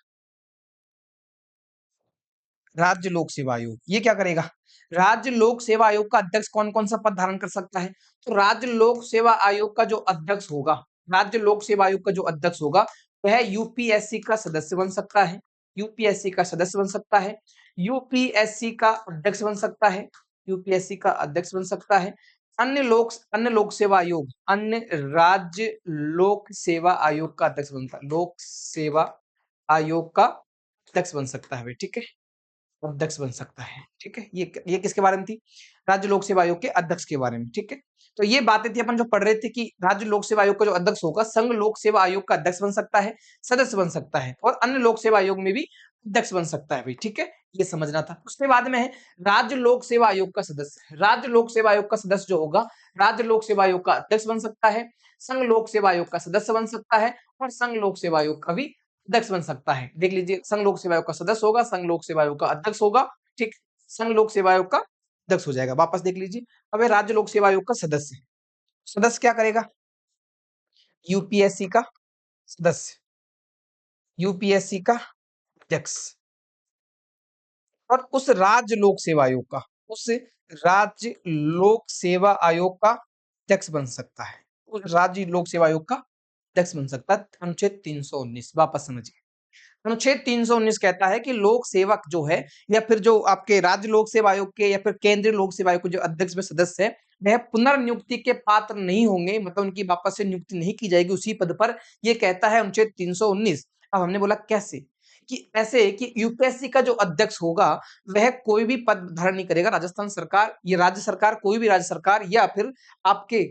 राज्य लोक सेवा आयोग ये क्या करेगा? राज्य लोक सेवा आयोग का अध्यक्ष कौन कौन सा पद धारण कर सकता है? तो राज्य लोक सेवा आयोग का जो अध्यक्ष होगा, राज्य लोक सेवा आयोग का जो अध्यक्ष होगा, वह यूपीएससी का सदस्य बन सकता है, यूपीएससी का सदस्य बन सकता है, यूपीएससी का अध्यक्ष बन सकता है, यूपीएससी का अध्यक्ष बन सकता है, अन्य लोक सेवा आयोग, अन्य राज्य लोक सेवा आयोग का अध्यक्ष बनता है, लोक सेवा आयोग का अध्यक्ष बन सकता है, ठीक है। अध्यक्ष बन सकता है, ठीक है। ये किसके बारे में थी? राज्य लोक सेवा आयोग के अध्यक्ष के बारे में, ठीक है। तो ये बातें थी अपन जो पढ़ रहे थे कि राज्य लोक सेवा आयोग का जो अध्यक्ष होगा, संघ लोक सेवा आयोग का अध्यक्ष बन सकता है, सदस्य बन सकता है, और अन्य लोक सेवा आयोग में भी अध्यक्ष बन सकता है भाई, ठीक है। ये समझना था। उसके बाद में है राज्य लोक सेवा आयोग का सदस्य। राज्य लोक सेवा आयोग का सदस्य जो होगा, राज्य लोक सेवा आयोग का अध्यक्ष बन सकता है, संघ लोक सेवा आयोग का सदस्य बन सकता है, और संघ लोक सेवा आयोग का भी अध्यक्ष बन सकता है। देख लीजिए, संघ लोक सेवा आयोग का सदस्य होगा, संघ लोक सेवा आयोग का अध्यक्ष होगा, ठीक। संघ लोक सेवा आयोग का अध्यक्ष हो जाएगा। वापस देख लीजिए, अब राज्य लोक सेवा आयोग का सदस्य, सदस्य क्या करेगा? यूपीएससी का सदस्य, यूपीएससी का अध्यक्ष, और उस राज्य लोक सेवा आयोग का, उस राज्य लोक सेवा आयोग का अध्यक्ष बन सकता है, उस राज्य लोक सेवा आयोग का अध्यक्ष बन सकता है। अनुच्छेद 319 वापस समझिए। अनुच्छेद 319 कहता है कि लोक सेवक जो है, या फिर जो आपके राज्य लोक सेवा आयोग के या फिर केंद्रीय लोक सेवा आयोग के जो अध्यक्ष में सदस्य है, वह पुनर्नियुक्ति के पात्र नहीं होंगे, मतलब उनकी वापस से नियुक्ति नहीं की जाएगी उसी पद पर। ये कहता है अनुच्छेद 319। अब हमने बोला कैसे? कि ऐसे कि यूपीएससी का जो अध्यक्ष होगा, वह कोई भी पद धारण नहीं करेगा, राजस्थान सरकार, ये राज्य सरकार, कोई भी राज्य सरकार, या फिर आपके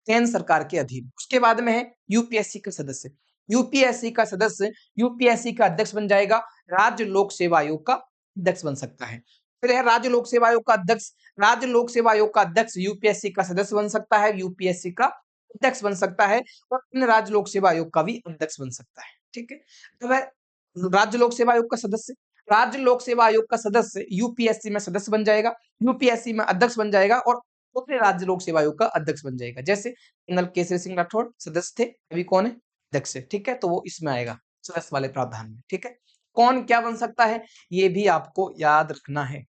केंद्र सरकार के अधीन। उसके बाद में है यूपीएससी का सदस्य। यूपीएससी का सदस्य यूपीएससी का अध्यक्ष बन जाएगा, राज्य लोक सेवा आयोग का अध्यक्ष बन सकता है। फिर है राज्य लोक सेवा आयोग का अध्यक्ष। राज्य लोक सेवा आयोग का अध्यक्ष यूपीएससी का सदस्य बन सकता है, यूपीएससी का अध्यक्ष बन सकता है, और अन्य राज्य लोक सेवा आयोग का भी अध्यक्ष बन सकता है, ठीक है। तो वह राज्य लोक सेवा आयोग का सदस्य, राज्य लोक सेवा आयोग का सदस्य यूपीएससी में सदस्य बन जाएगा, यूपीएससी में अध्यक्ष बन जाएगा, और दूसरे राज्य लोक सेवा आयोग का अध्यक्ष बन जाएगा। जैसे कर्नल केसरी सिंह राठौड़ सदस्य थे, अभी कौन है? अध्यक्ष है, ठीक है। तो वो इसमें आएगा सदस्य वाले प्रावधान में, ठीक है। कौन क्या बन सकता है, ये भी आपको याद रखना है,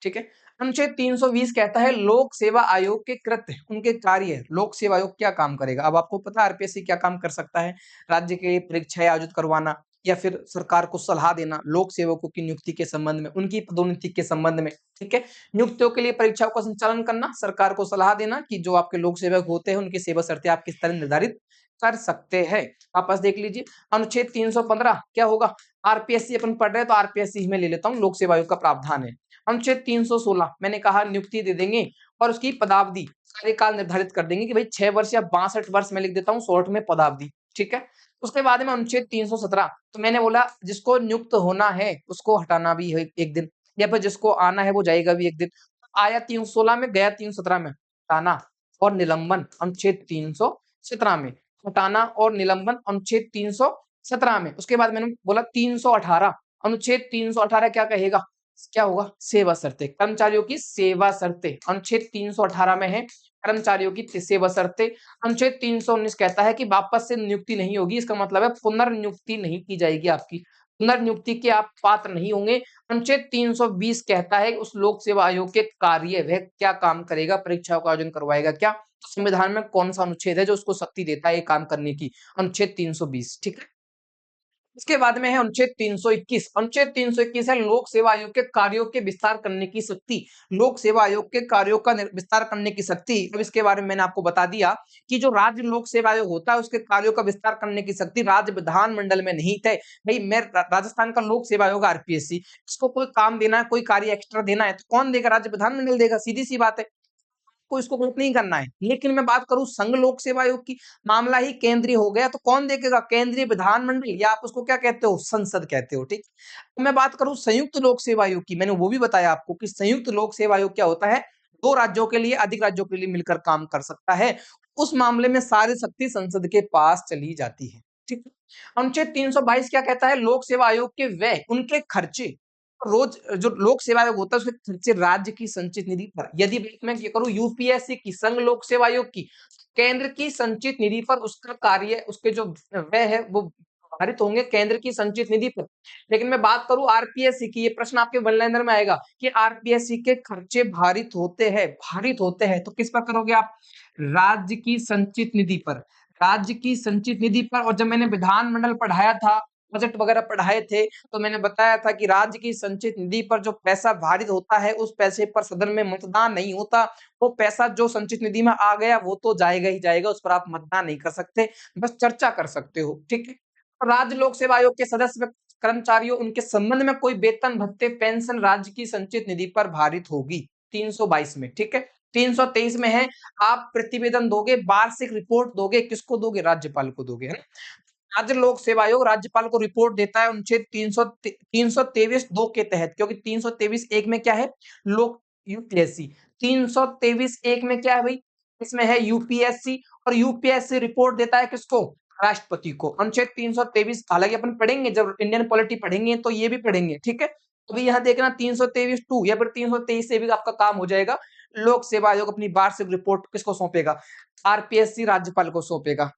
ठीक है। अनुच्छेद 320 कहता है लोक सेवा आयोग के कृत्य, उनके कार्य, लोक सेवा आयोग क्या काम करेगा। अब आपको पता है आरपीएससी क्या काम कर सकता है? राज्य के लिए परीक्षाएं आयोजित करवाना, या फिर सरकार को सलाह देना लोक सेवकों की नियुक्ति के संबंध में, उनकी पदोन्नति के संबंध में, ठीक है। नियुक्तियों के लिए परीक्षाओं का संचालन करना, सरकार को सलाह देना कि जो आपके लोक सेवक होते हैं उनकी सेवा शर्तें आप किस तरह निर्धारित कर सकते हैं। वापस देख लीजिए, अनुच्छेद 315 क्या होगा? आरपीएससी अपन पढ़ रहे हैं तो आरपीएससी में ले लेता हूँ, लोक सेवा आयोग का प्रावधान है। अनुच्छेद 316 मैंने कहा नियुक्ति दे देंगे, और उसकी पदावधि, कार्यकाल निर्धारित कर देंगे कि भाई 6 वर्ष या 62 वर्ष में लिख देता हूँ शॉर्ट में पदावधि, ठीक है। उसके बाद में अनुच्छेद 317, तो मैंने बोला जिसको नियुक्त होना है उसको हटाना भी है एक दिन, या फिर जिसको आना है वो जाएगा भी एक दिन। आया 316 में, गया 317 में, हटाना और निलंबन अनुच्छेद 317 में, हटाना और निलंबन अनुच्छेद 317 में। उसके बाद मैंने बोला 318 अनुच्छेद 318 क्या कहेगा, क्या होगा, सेवा शर्तें, कर्मचारियों की सेवा शर्तें अनुच्छेद 318 में है, कर्मचारियों की सेवा शर्तें। अनुच्छेद 319 कहता है कि वापस से नियुक्ति नहीं होगी, इसका मतलब है पुनर्नियुक्ति नहीं की जाएगी आपकी, पुनर्नियुक्ति के आप पात्र नहीं होंगे। अनुच्छेद 320 कहता है उस लोक सेवा आयोग के कार्य, वह क्या काम करेगा, परीक्षाओं का आयोजन करवाएगा क्या, तो संविधान में कौन सा अनुच्छेद है जो उसको शक्ति देता है ये काम करने की, अनुच्छेद 320। ठीक है, इसके बाद में है अनुच्छेद 321। अनुच्छेद 321 है लोक सेवा आयोग के कार्यों के विस्तार करने की शक्ति, लोक सेवा आयोग के कार्यों का विस्तार करने की शक्ति। अब इसके बारे में मैंने आपको बता दिया कि जो राज्य लोक सेवा आयोग होता है उसके कार्यों का विस्तार करने की शक्ति राज्य विधानमंडल में निहित है। भाई मैं राजस्थान का लोक सेवा आयोग आरपीएससी, इसको कोई काम देना है, कोई कार्य एक्स्ट्रा देना है तो कौन देगा, राज्य विधानमंडल देगा, सीधी सी बात है, को इसको गलत नहीं करना है। लेकिन मैं बात करूं संघ लोक सेवा आयोग की, मामला ही केंद्रीय हो गया तो कौन देखेगा, केंद्रीय विधानमंडल, या आप उसको क्या कहते हो, संसद कहते हो। ठीक, मैं बात करूं संयुक्त लोक सेवा आयोग की, मैंने वो भी बताया आपको कि संयुक्त लोक सेवा आयोग क्या होता है, दो राज्यों के लिए, अधिक राज्यों के लिए मिलकर काम कर सकता है, उस मामले में सारी शक्ति संसद के पास चली जाती है। ठीक, अनुच्छेद 322 क्या कहता है, लोक सेवा आयोग के व्यय, उनके खर्चे, रोज जो लोक सेवा आयोग होता है उसके खर्चे राज्य की संचित निधि पर, यदि मैं ये करूं यूपीएससी की, संघ लोक सेवा आयोग की, केंद्र की संचित निधि पर उसका कार्य, उसके जो व्यय है वो भारित होंगे केंद्र की संचित निधि पर। लेकिन मैं बात करूं आरपीएससी की, ये प्रश्न आपके वन लाइनर में आएगा कि आरपीएससी के खर्चे भारित होते हैं तो किस पर करोगे आप, राज्य की संचित निधि पर, राज्य की संचित निधि पर। और जब मैंने विधानमंडल पढ़ाया था, बजट वगैरह पढ़ाए थे, तो मैंने बताया था कि राज्य की संचित निधि पर जो पैसा भारित होता है उस पैसे पर सदन में मतदान नहीं होता, वो पैसा जो संचित निधि में आ गया वो तो जाएगा ही जाएगा, उस पर आप मतदान नहीं कर सकते, बस चर्चा कर सकते हो। ठीक है, तो राज्य लोक सेवा आयोग के सदस्य कर्मचारियों उनके संबंध में कोई वेतन भत्ते पेंशन राज्य की संचित निधि पर भारित होगी 322 में। ठीक है, 323 में है आप प्रतिवेदन दोगे, वार्षिक रिपोर्ट दोगे, किसको दोगे, राज्यपाल को दोगे, है ना। राज्य लोक सेवा आयोग राज्यपाल को रिपोर्ट देता है अनुच्छेद 323(2) के तहत, क्योंकि 323(1) में क्या है, लोक यूपीएससी, 323(1) में क्या है भाई, इसमें है यूपीएससी, और यूपीएससी रिपोर्ट देता है किसको, राष्ट्रपति को। अनुच्छेद 323 हालांकि अपन पढ़ेंगे जब इंडियन पॉलिटी पढ़ेंगे तो ये भी पढ़ेंगे। ठीक है, अभी यहाँ देखना 323(2) या फिर 323 से भी आपका काम हो जाएगा। लोक सेवा आयोग अपनी वार्षिक रिपोर्ट किसको सौंपेगा, आरपीएससी राज्यपाल को सौंपेगा।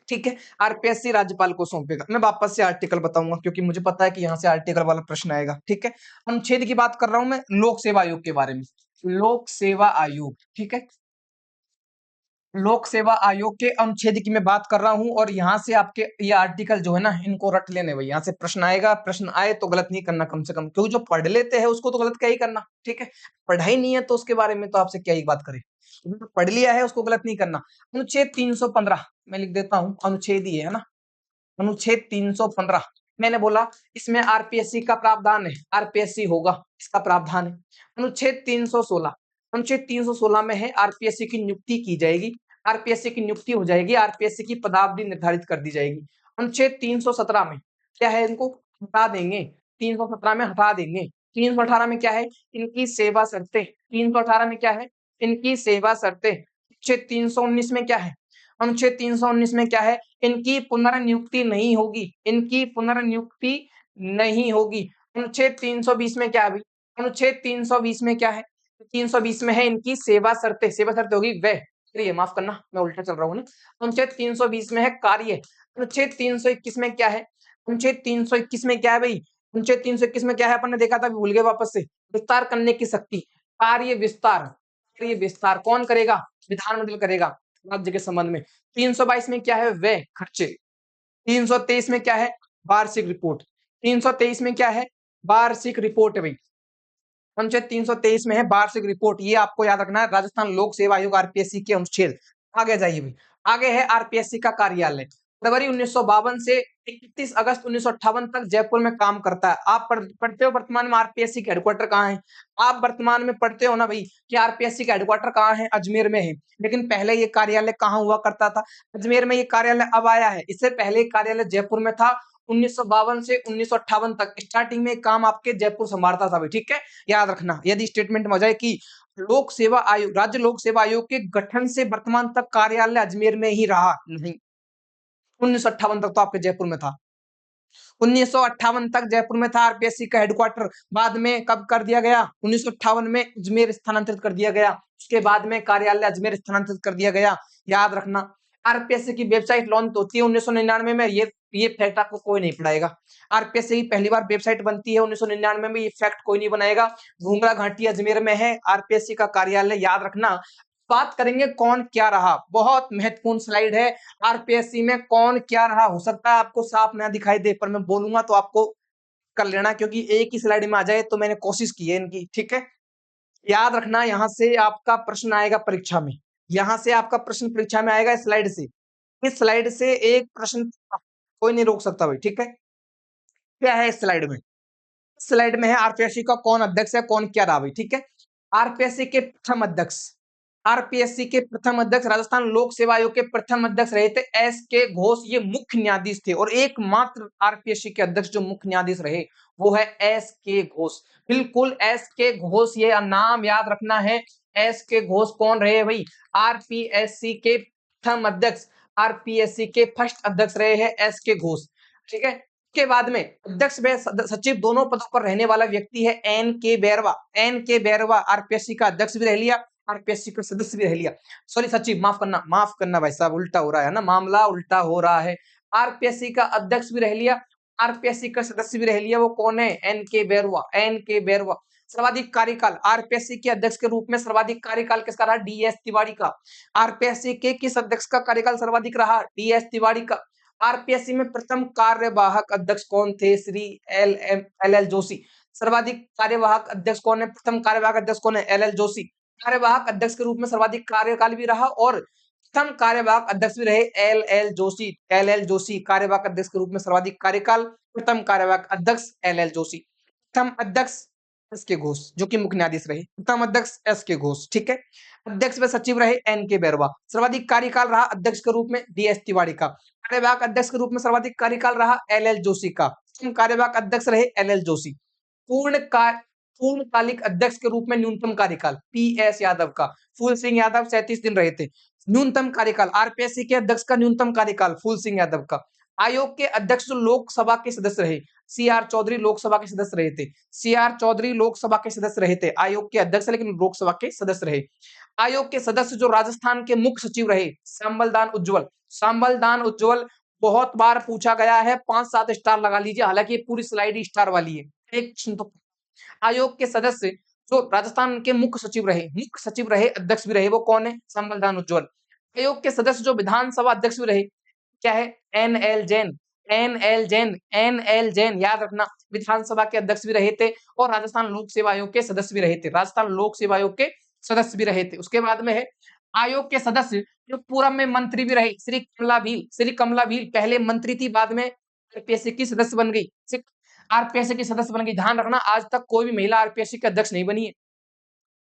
ठीक है, आरपीएससी राज्यपाल को सौंपेगा। मैं वापस से आर्टिकल बताऊंगा क्योंकि मुझे पता है कि यहाँ से आर्टिकल वाला प्रश्न आएगा। ठीक है, अनुच्छेद की बात कर रहा हूं मैं लोक सेवा आयोग के बारे में, लोक सेवा आयोग। ठीक है, लोक सेवा आयोग के अनुच्छेद की मैं बात कर रहा हूं, और यहाँ से आपके ये आर्टिकल जो है ना इनको रट लेने भाई, यहाँ से प्रश्न आएगा, प्रश्न आए तो गलत नहीं करना कम से कम, क्योंकि जो पढ़ लेते हैं उसको तो गलत क्या ही करना। ठीक है, पढ़ाई नहीं है तो उसके बारे में तो आपसे क्या ही बात करें, पढ़ लिया है उसको गलत नहीं करना। अनुच्छेद 315 मैं लिख देता हूँ, अनुच्छेद ही है ना, अनुच्छेद 315 मैंने बोला इसमें आरपीएससी का प्रावधान है, आरपीएससी होगा, इसका प्रावधान है। अनुच्छेद 316, अनुच्छेद 316 में है आरपीएससी की नियुक्ति की जाएगी, आरपीएससी की नियुक्ति हो जाएगी, आरपीएससी की पदावधि निर्धारित कर दी जाएगी। अनुच्छेद 317 में क्या है, इनको हटा देंगे, 317 में हटा देंगे। 318 में क्या है, इनकी सेवा शर्तें, 318 में क्या है, इनकी सेवा शर्तें। अनुच्छेद 319 में क्या है, अनुच्छेद 319 में क्या है, इनकी पुनर्नियुक्ति नहीं होगी, इनकी पुनर्नियुक्ति नहीं होगी। अनुच्छेद 320 में क्या है भाई, अनुच्छेद 320 में क्या है, 320 में है इनकी सेवा शर्तें, सेवा शर्तें होगी वह, ये माफ करना मैं उल्टा चल रहा हूँ ना। अनुच्छेद 320 में है कार्य। अनुच्छेद 321 में क्या है, अनुच्छेद 321 में क्या है भाई, अनुच्छेद 321 में क्या है, अपन ने देखा था भूल गए वापस से, विस्तार करने की शक्ति, कार्य विस्तार, कार्य विस्तार कौन करेगा, विधानमंडल करेगा राज्य के संबंध में। 322 में क्या है, व्यय खर्चे। 323 में क्या है, वार्षिक रिपोर्ट। 323 में क्या है, वार्षिक रिपोर्ट है भाई। अनुच्छेद 323 में है वार्षिक रिपोर्ट, ये आपको याद रखना है, राजस्थान लोक सेवा आयोग आरपीएससी के अनुच्छेद। आगे जाइए भाई, आगे है आरपीएससी का कार्यालय, फरवरी 1952 से 31 अगस्त 1958 तक जयपुर में काम करता है। आप पढ़ते हो वर्तमान में आरपीएससी के हेडक्वार्टर कहाँ है, आप वर्तमान में पढ़ते हो ना भाई कि आरपीएससी का हेडक्वार्टर कहाँ है, अजमेर में है। लेकिन पहले ये कार्यालय कहाँ हुआ करता था, अजमेर में ये कार्यालय अब आया है, इससे पहले कार्यालय जयपुर में था, 1952 से 1958 तक स्टार्टिंग में काम आपके जयपुर संभालता था भाई, ठीक है, याद रखना। यदि स्टेटमेंट में आ जाए कि लोक सेवा आयोग, राज्य लोक सेवा आयोग के गठन से वर्तमान तक कार्यालय अजमेर में ही रहा, नहीं, 1958 तक तो आपके जयपुर में था। 1958 तक जयपुर में था आरपीएससी का हेडक्वार्टर, बाद में कब कर दिया गया, 1958 में अजमेर स्थानांतरित कर दिया गया, उसके बाद में कार्यालय अजमेर स्थानांतरित कर दिया गया, याद रखना। आरपीएससी की वेबसाइट लॉन्च होती है 1999 में, ये फैक्ट आपको कोई नहीं पढ़ाएगा। आरपीएससी की पहली बार वेबसाइट बनती है 1999 में, ये फैक्ट कोई नहीं बनाएगा। घूंगरा घाटी अजमेर में है आरपीएससी का कार्यालय, याद रखना। बात करेंगे कौन क्या रहा, बहुत महत्वपूर्ण स्लाइड है। आरपीएससी में कौन क्या रहा, हो सकता है आपको साफ ना दिखाई दे, पर मैं बोलूंगा तो आपको कर लेना, क्योंकि एक ही स्लाइड में आ जाए तो मैंने कोशिश की है इनकी, ठीक है। याद रखना, यहां से आपका प्रश्न आएगा परीक्षा में, यहां से आपका प्रश्न परीक्षा में आएगा इस स्लाइड से, इस स्लाइड से एक प्रश्न कोई नहीं रोक सकता भाई, ठीक है। क्या है इस स्लाइड में, स्लाइड में है आरपीएससी का कौन अध्यक्ष है, कौन क्या रहा भाई, ठीक है। आरपीएससी के प्रथम अध्यक्ष, आरपीएससी के प्रथम अध्यक्ष, राजस्थान लोक सेवा आयोग के प्रथम अध्यक्ष रहे थे एस के घोष, ये मुख्य न्यायाधीश थे, और एकमात्र आरपीएससी के अध्यक्ष जो मुख्य न्यायाधीश रहे वो है एस के घोष, बिल्कुल एस के घोष, ये नाम याद रखना है। एस के घोष कौन रहे भाई, आरपीएससी के प्रथम अध्यक्ष, आरपीएससी के फर्स्ट अध्यक्ष रहे हैं एस के घोष, ठीक है। के बाद में अध्यक्ष व सचिव दोनों पदों पर रहने वाला व्यक्ति है एन के बैरवा, एन के बैरवा आरपीएससी का अध्यक्ष भी रह लिया, आरपीएससी का सदस्य भी रह लिया, सॉरी सचिव, माफ करना भाई साहब, उल्टा हो रहा है ना, मामला उल्टा हो रहा है। आरपीएससी का अध्यक्ष भी रह लिया, आरपीएससी का सदस्य भी रह लिया, वो कौन है, एन के बैरवा, एन के बैरवा। सर्वाधिक कार्यकाल, आरपीएससी के अध्यक्ष के रूप में सर्वाधिक कार्यकाल किसका रहा, डीएस तिवारी का। आरपीएससी के किस अध्यक्ष का कार्यकाल सर्वाधिक रहा, डीएस तिवारी का। आरपीएससी में प्रथम कार्यवाहक अध्यक्ष कौन थे, श्री एल एल जोशी। सर्वाधिक कार्यवाहक अध्यक्ष कौन है, प्रथम कार्यवाहक अध्यक्ष कौन है, एल एल जोशी। कार्यवाहक अध्यक्ष के रूप में सर्वाधिक कार्यकाल भी रहा और प्रथम कार्यवाहक अध्यक्ष भी रहे L L Joshi, L L Joshi कार्यवाहक अध्यक्ष के रूप में सर्वाधिक कार्यकाल, प्रथम कार्यवाहक अध्यक्ष एल एल जोशी। प्रथम अध्यक्ष एस के घोष जो कि मुख्य न्यायाधीश रहे, प्रथम अध्यक्ष एस के घोष, ठीक है। अध्यक्ष व सचिव रहे एन के बैरवा। सर्वाधिक कार्यकाल रहा अध्यक्ष के रूप में डीएस तिवारी का। कार्यवाहक अध्यक्ष के रूप में सर्वाधिक कार्यकाल रहा एल एल जोशी का। कार्यवाहक अध्यक्ष रहे एल एल जोशी। पूर्णकालिक अध्यक्ष के रूप में न्यूनतम कार्यकाल पी एस यादव का। फूल सिंह यादव 37 दिन रहे थे। न्यूनतम कार्यकाल आरपीएससी के अध्यक्ष का न्यूनतम कार्यकाल फूल सिंह यादव का। आयोग के अध्यक्ष जो लोकसभा के सदस्य रहे, सी आर चौधरी लोकसभा के सदस्य रहे थे, सी आर चौधरी लोकसभा के सदस्य रहे थे, आयोग के अध्यक्ष लेकिन लोकसभा के सदस्य रहे। आयोग के सदस्य जो राजस्थान के मुख्य सचिव रहे, संबलदान उज्जवल, संबलदान उज्जवल बहुत बार पूछा गया है, 5-7 स्टार लगा लीजिए, हालांकि ये पूरी स्लाइड ही स्टार वाली है। एक तो आयोग के सदस्य जो राजस्थान के मुख्य सचिव रहे, अध्यक्ष भी रहे, वो कौन है, संबलदान उज्जवल। आयोग के सदस्य जो विधानसभा अध्यक्ष भी रहे, क्या है, N L Jain, N L Jain, N L Jain, याद रखना, विधानसभा के अध्यक्ष भी रहे थे और राजस्थान लोक सेवा आयोग के सदस्य भी रहे थे, राजस्थान लोक सेवा आयोग के सदस्य भी रहे थे। उसके बाद में है आयोग के सदस्य जो पूर्व में मंत्री भी रहे, श्री कमला भील पहले मंत्री थी, बाद में आरपीएससी की सदस्य बन गई, आरपीएससी की सदस्य बन गई। ध्यान रखना, आज तक कोई भी महिला आरपीएससी के अध्यक्ष नहीं बनी है,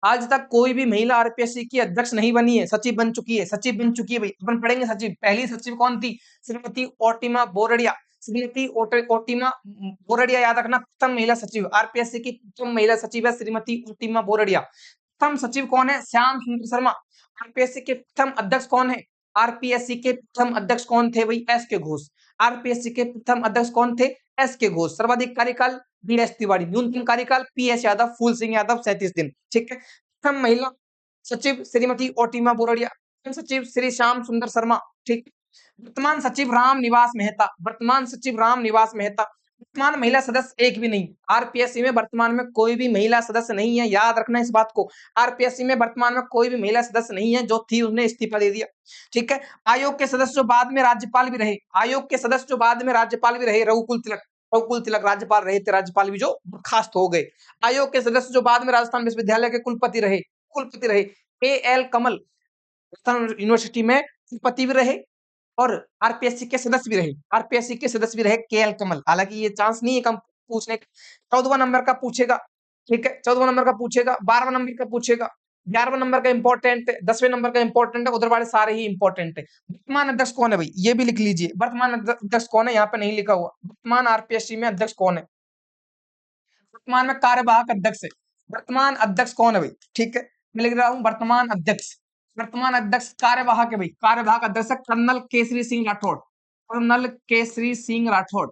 आज तक कोई भी महिला आरपीएससी की अध्यक्ष नहीं बनी है, सचिव बन चुकी है, भाई। अपन पढ़ेंगे सचिव, पहली सचिव कौन थी, श्रीमती ओटिमा बोरडिया, श्रीमती ओटिमा बोरडिया, याद रखना, प्रथम महिला सचिव, आरपीएससी की प्रथम महिला सचिव है श्रीमती ओटिमा बोरडिया। प्रथम सचिव कौन है, श्याम सुंदर शर्मा। आरपीएससी के प्रथम अध्यक्ष कौन है, आरपीएससी के प्रथम अध्यक्ष कौन थे भाई, एस के घोष। आरपीएससी के प्रथम अध्यक्ष कौन थे, एस के घोष। सर्वाधिक कार्यकाल डीएस तिवारी, न्यूनतम कार्यकाल पीएस यादव, फूल सिंह यादव 37 दिन, ठीक है। प्रथम महिला सचिव श्रीमती ओटिमा बोरडिया, प्रथम सचिव श्री श्याम सुंदर शर्मा, ठीक। वर्तमान सचिव राम निवास मेहता, वर्तमान सचिव राम निवास मेहता। वर्तमान महिला सदस्य एक भी नहीं, आरपीएससी में वर्तमान में कोई भी महिला सदस्य नहीं है, याद रखना इस बात को। आरपीएससी में वर्तमान में कोई भी महिला सदस्य नहीं है, जो थी उसने इस्तीफा दे दिया, ठीक है। आयोग के सदस्य जो बाद में राज्यपाल भी रहे, आयोग के सदस्य जो बाद में राज्यपाल भी रहे, रघुकुल तिलक राज्यपाल रहे थे, राज्यपाल भी जो बर्खास्त हो गए। आयोग के सदस्य जो बाद में राजस्थान विश्वविद्यालय के कुलपति रहे, A L Kamal Rajasthan university में कुलपति भी रहे और आरपीएससी के सदस्य भी रहे, आरपीएससी के सदस्य भी रहे के एल कमल। हालांकि ये चांस नहीं है कम पूछने का। 14वां नंबर का पूछेगा, ठीक है, 14वां नंबर का पूछेगा, 12वां नंबर का पूछेगा, 11वें नंबर का इंपॉर्टेंट है, 10वें नंबर का इंपॉर्टेंट है, उधर वाले सारे ही इंपॉर्टेंट है। वर्तमान अध्यक्ष कौन है भाई, ये भी लिख लीजिए। वर्तमान अध्यक्ष कौन है, यहाँ पे नहीं लिखा हुआ। वर्तमान आरपीएससी में अध्यक्ष कौन है, वर्तमान में कार्यवाहक अध्यक्ष है। वर्तमान अध्यक्ष कौन है भाई, ठीक है, मैं लिख रहा हूँ वर्तमान अध्यक्ष। वर्तमान अध्यक्ष कार्यवाहक है भाई, कार्यवाहक अध्यक्ष है colonel Kesari Singh Rathore. Colonel Kesari Singh Rathore,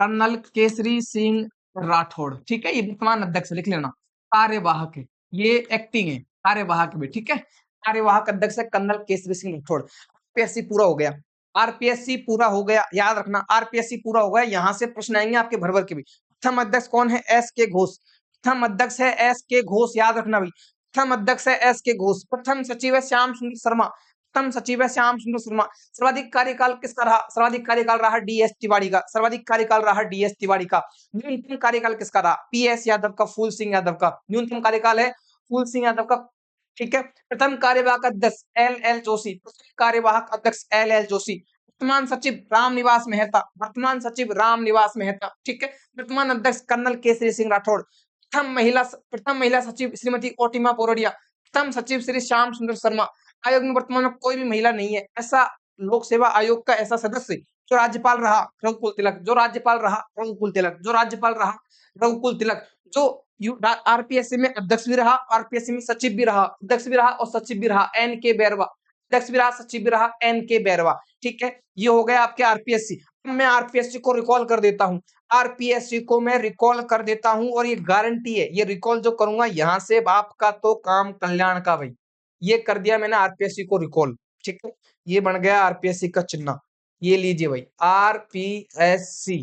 colonel Kesari Singh Rathore, ठीक है, ये वर्तमान अध्यक्ष लिख लेना। कार्यवाहक है, ये एक्टिंग है, कार्यवाहक भी, ठीक है। कार्यवाहक अध्यक्ष है कर्नल केसरी सिंह राठौड़। आरपीएससी पूरा हो गया, आरपीएससी पूरा हो गया, याद रखना आरपीएससी पूरा हो गया। यहां से प्रश्न आएंगे आपके भर भर के भी। प्रथम अध्यक्ष कौन है, एस के घोष। प्रथम अध्यक्ष है एस के घोष, याद रखना भाई। प्रथम अध्यक्ष है एस के घोष। प्रथम सचिव है श्याम सुंदर शर्मा। प्रथम सचिव है श्याम सुंदर शर्मा। सर्वाधिक कार्यकाल किसका रहा, सर्वाधिक कार्यकाल रहा डीएस तिवारी का। सर्वाधिक कार्यकाल रहा डीएस तिवारी का। न्यूनतम कार्यकाल किसका रहा, पीएस यादव का, फूल सिंह यादव का। न्यूनतम कार्यकाल है फूल सिंह यादव का, ठीक है। प्रथम कार्यवाहक अध्यक्ष एल एल जोशी। प्रथम कार्यवाहक अध्यक्ष एल एल जोशी। वर्तमान सचिव रामनिवास मेहता। वर्तमान सचिव रामनिवास मेहता, ठीक है। वर्तमान अध्यक्ष कर्नल केसरी सिंह राठौड़। प्रथम महिला सचिव श्रीमती ओटिमा पोरडिया। प्रथम सचिव श्री श्याम सुंदर शर्मा। आयोग में वर्तमान में कोई भी महिला नहीं है। ऐसा लोक सेवा आयोग का ऐसा सदस्य जो राज्यपाल रहा रघुकुल तिलक, जो राज्यपाल रहा रघुकुल तिलक, जो राज्यपाल रहा रघुकुल तिलक, जो आरपीएससी में अध्यक्ष भी रहा, आरपीएससी में सचिव भी रहा, अध्यक्ष भी रहा और सचिव भी रहा, एन के बैरवा। अध्यक्ष भी रहा, सचिव भी रहा, एन के बैरवा, ठीक है। ये हो गया आपके आरपीएससी। मैं आरपीएससी को रिकॉल कर देता हूँ, आरपीएससी को मैं रिकॉल कर देता हूँ, और ये गारंटी है, ये रिकॉल जो करूंगा यहाँ से आपका तो काम कल्याण का भाई। ये कर दिया मैंने आरपीएससी को रिकॉल, ठीक है। ये बन गया आरपीएससी का चिन्ह, ये लीजिए भाई, आरपीएससी,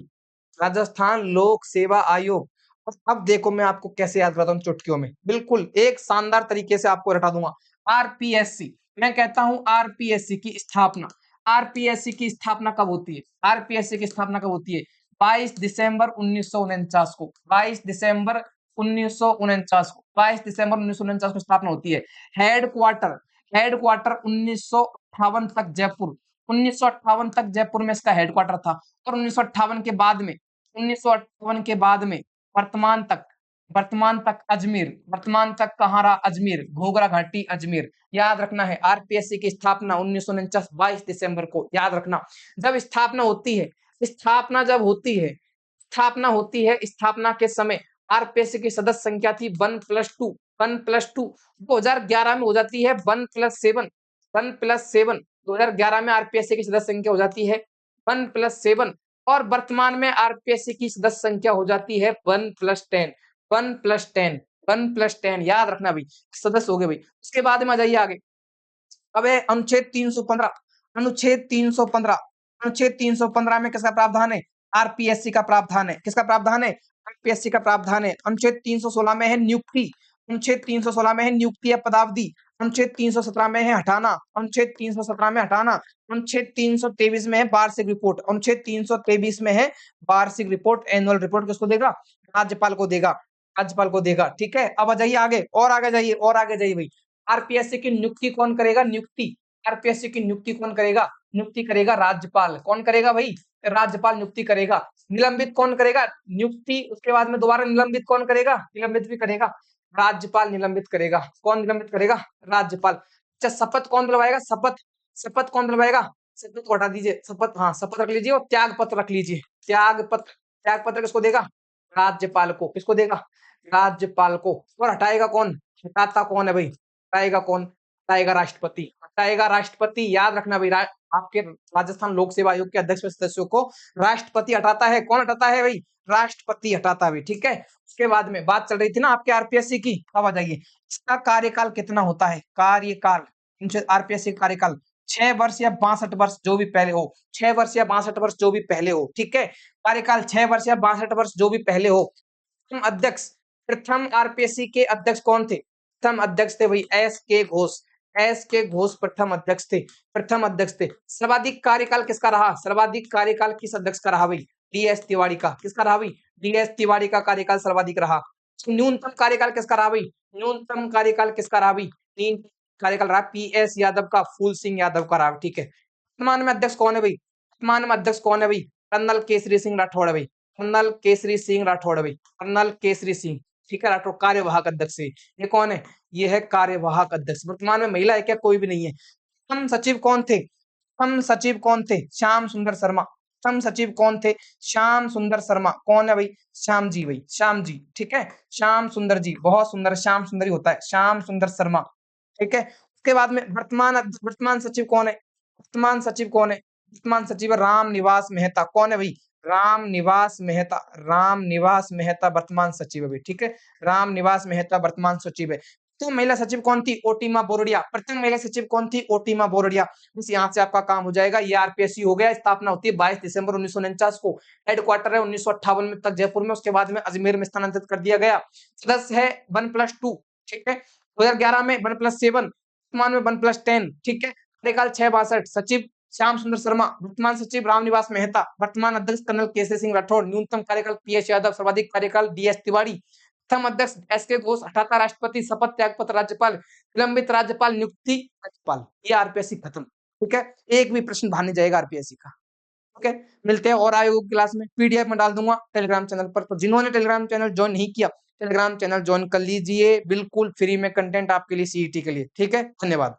राजस्थान लोक सेवा आयोग। और अब देखो मैं आपको कैसे याद कराता हूँ चुटकियों में, बिल्कुल एक शानदार तरीके से आपको रटा दूंगा। आरपीएससी, मैं कहता हूं आरपीएससी की स्थापना, आरपीएससी की स्थापना कब होती है, आरपीएससी की स्थापना कब होती है, 22 दिसंबर 1949 को, 22 दिसंबर 1949 को, 22 दिसंबर 1949 को स्थापना होती है। हेडक्वार्टर, हेडक्वार्टर 1958 तक जयपुर, 1958 तक जयपुर में इसका हेडक्वार्टर था। और 1958 के बाद में, 1958 के बाद में वर्तमान तक, वर्तमान तक अजमेर, वर्तमान तक कहाँ रहा, अजमेर, घोघरा घाटी अजमेर। याद रखना है आरपीएससी की स्थापना 1949 22 दिसंबर को, याद रखना। जब स्थापना होती है, स्थापना जब होती है, स्थापना होती है, स्थापना के समय आरपीएससी की सदस्य संख्या थी 1+2, 1+2। 2011 में हो जाती है 1+7, 1+7। 2011 में आरपीएससी की सदस्य संख्या हो जाती है 1+7, और वर्तमान में आरपीएससी की सदस्य संख्या हो जाती है 1+10, 1+10, 1+10। याद रखना भाई, सदस्य हो गए भाई। उसके बाद में आ जाइए आगे। अब है अनुच्छेद 315, अनुच्छेद 315, अनुच्छेद 315 में किसका प्रावधान है, आरपीएससी का प्रावधान है। किसका प्रावधान है, आरपीएससी का प्रावधान है। अनुच्छेद 316 में है नियुक्ति, अनुच्छेद 316 में है नियुक्ति या पदावधि। अनुच्छेद 317 में है हटाना, अनुच्छेद 317 में हटाना। अनुच्छेद 323 में है वार्षिक रिपोर्ट, अनुच्छेद 323 में है वार्षिक रिपोर्ट, एनुअल रिपोर्ट किसको देगा, राज्यपाल को देगा, राज्यपाल को देगा, ठीक है। अब आ जाइए आगे, और आगे जाइए, और आगे जाइए भाई। आरपीएससी की नियुक्ति कौन करेगा, नियुक्ति, आरपीएससी की नियुक्ति कौन करेगा, नियुक्ति करेगा राज्यपाल। कौन करेगा भाई, राज्यपाल नियुक्ति करेगा। निलंबित कौन करेगा, नियुक्ति उसके बाद में दोबारा निलंबित कौन करेगा, निलंबित भी करेगा राज्यपाल, निलंबित करेगा। कौन निलंबित करेगा, राज्यपाल। अच्छा, शपथ कौन दिलवाएगा, शपथ, शपथ कौन दिलवाएगा, शपथ को हटा दीजिए, शपथ, हाँ शपथ रख लीजिए, और त्याग पत्र रख लीजिए, त्याग पत्र, त्याग पत्र किसको देगा, राज्यपाल को। किसको देगा, राज्यपाल को। और हटाएगा कौन, हटाता कौन है भाई, हटाएगा कौन, हटाएगा राष्ट्रपति, हटाएगा राष्ट्रपति। याद रखना भाई, आपके राजस्थान लोक सेवा आयोग के अध्यक्ष सदस्यों को राष्ट्रपति हटाता है। कौन हटाता है भाई, राष्ट्रपति हटाता है, ठीक है। उसके बाद में बात चल रही थी ना आपके आरपीएससी की, अब आ जाइए, इसका कार्यकाल कितना होता है, कार्यकाल, आरपीएससी का कार्यकाल 6 वर्ष या 62 वर्ष जो भी पहले हो, 6 वर्ष या 62 वर्ष जो भी पहले हो, ठीक है। कार्यकाल 6 वर्ष या 62 वर्ष जो भी पहले हो। प्रथम अध्यक्ष, प्रथम आरपीएससी के अध्यक्ष कौन थे, प्रथम अध्यक्ष थे भाई एस के घोष, एस के घोष प्रथम अध्यक्ष थे, प्रथम अध्यक्ष थे। सर्वाधिक कार्यकाल किसका रहा, सर्वाधिक कार्यकाल किस अध्यक्ष का रहा भाई, डीएस तिवारी का। किसका रहा भाई, डीएस तिवारी का कार्यकाल सर्वाधिक रहा। न्यूनतम कार्यकाल किसका रहा भाई, न्यूनतम कार्यकाल किसका रहा भाई, न्यूनतम कार्यकाल रहा पीएस यादव का, फूल सिंह यादव का रहा, ठीक है। वर्तमान में अध्यक्ष कौन है भाई, वर्तमान में अध्यक्ष कौन है भाई, कर्नल केसरी सिंह राठौड़ है भाई, कर्नल केसरी सिंह राठौड़ है भाई, कर्नल केसरी सिंह। ठीक है राठौर, कार्यवाहक अध्यक्ष है। ये कौन है? ये है कार्यवाहक अध्यक्ष। वर्तमान में महिला है क्या? कोई भी नहीं है। प्रथम सचिव कौन थे? प्रथम सचिव कौन थे? श्याम सुंदर शर्मा। प्रथम सचिव कौन थे? श्याम सुंदर शर्मा। कौन है भाई? श्याम जी भाई, श्याम जी, ठीक है, श्याम सुंदर जी, बहुत सुंदर, श्याम सुंदर ही होता है, श्याम सुंदर शर्मा, ठीक है। उसके बाद में वर्तमान सचिव कौन है? वर्तमान सचिव कौन है? वर्तमान सचिव है राम निवास मेहता। कौन है भाई? राम निवास मेहता। राम निवास मेहता वर्तमान सचिव है भाई, ठीक है। राम निवास मेहता वर्तमान सचिव है। प्रथम महिला सचिव कौन थी? ओटीमा बोरडिया। प्रथम महिला सचिव कौन थी? ओटीमा बोरडिया। बस यहाँ से आपका काम हो जाएगा। ये आरपीएससी हो गया। स्थापना होती है 22 दिसंबर 1949 को। हेडक्वार्टर है 1958 में तक जयपुर में, उसके बाद में अजमेर में स्थानांतरित कर दिया गया। सदस्य है 1+2, ठीक है। 2011 में 1+7, वर्तमान में 1+10, ठीक है। कार्यकाल 662। सचिव श्याम सुंदर शर्मा, वर्तमान सचिव रामनिवास मेहता, वर्तमान अध्यक्ष कर्नल केसी सिंह राठौड़, न्यूनतम कार्यकाल पीएस यादव, सर्वाधिक कार्यकाल डीएस तिवारी, प्रथम अध्यक्ष एसके घोष, हटाता राष्ट्रपति, शपथ त्याग पत्र राज्यपाल, विलंबित राज्यपाल नियुक्ति राज्यपाल। ये आरपीएससी खत्म, ठीक है। एक भी प्रश्न बाहर नहीं जाएगा आरपीएससी का। ओके, मिलते हैं और आयोग क्लास में। पीडीएफ में डाल दूंगा टेलीग्राम चैनल पर, तो जिन्होंने टेलीग्राम चैनल ज्वाइन नहीं किया, टेलीग्राम चैनल ज्वाइन कर लीजिए, बिल्कुल फ्री में कंटेंट आपके लिए सीईटी के लिए, ठीक है। धन्यवाद।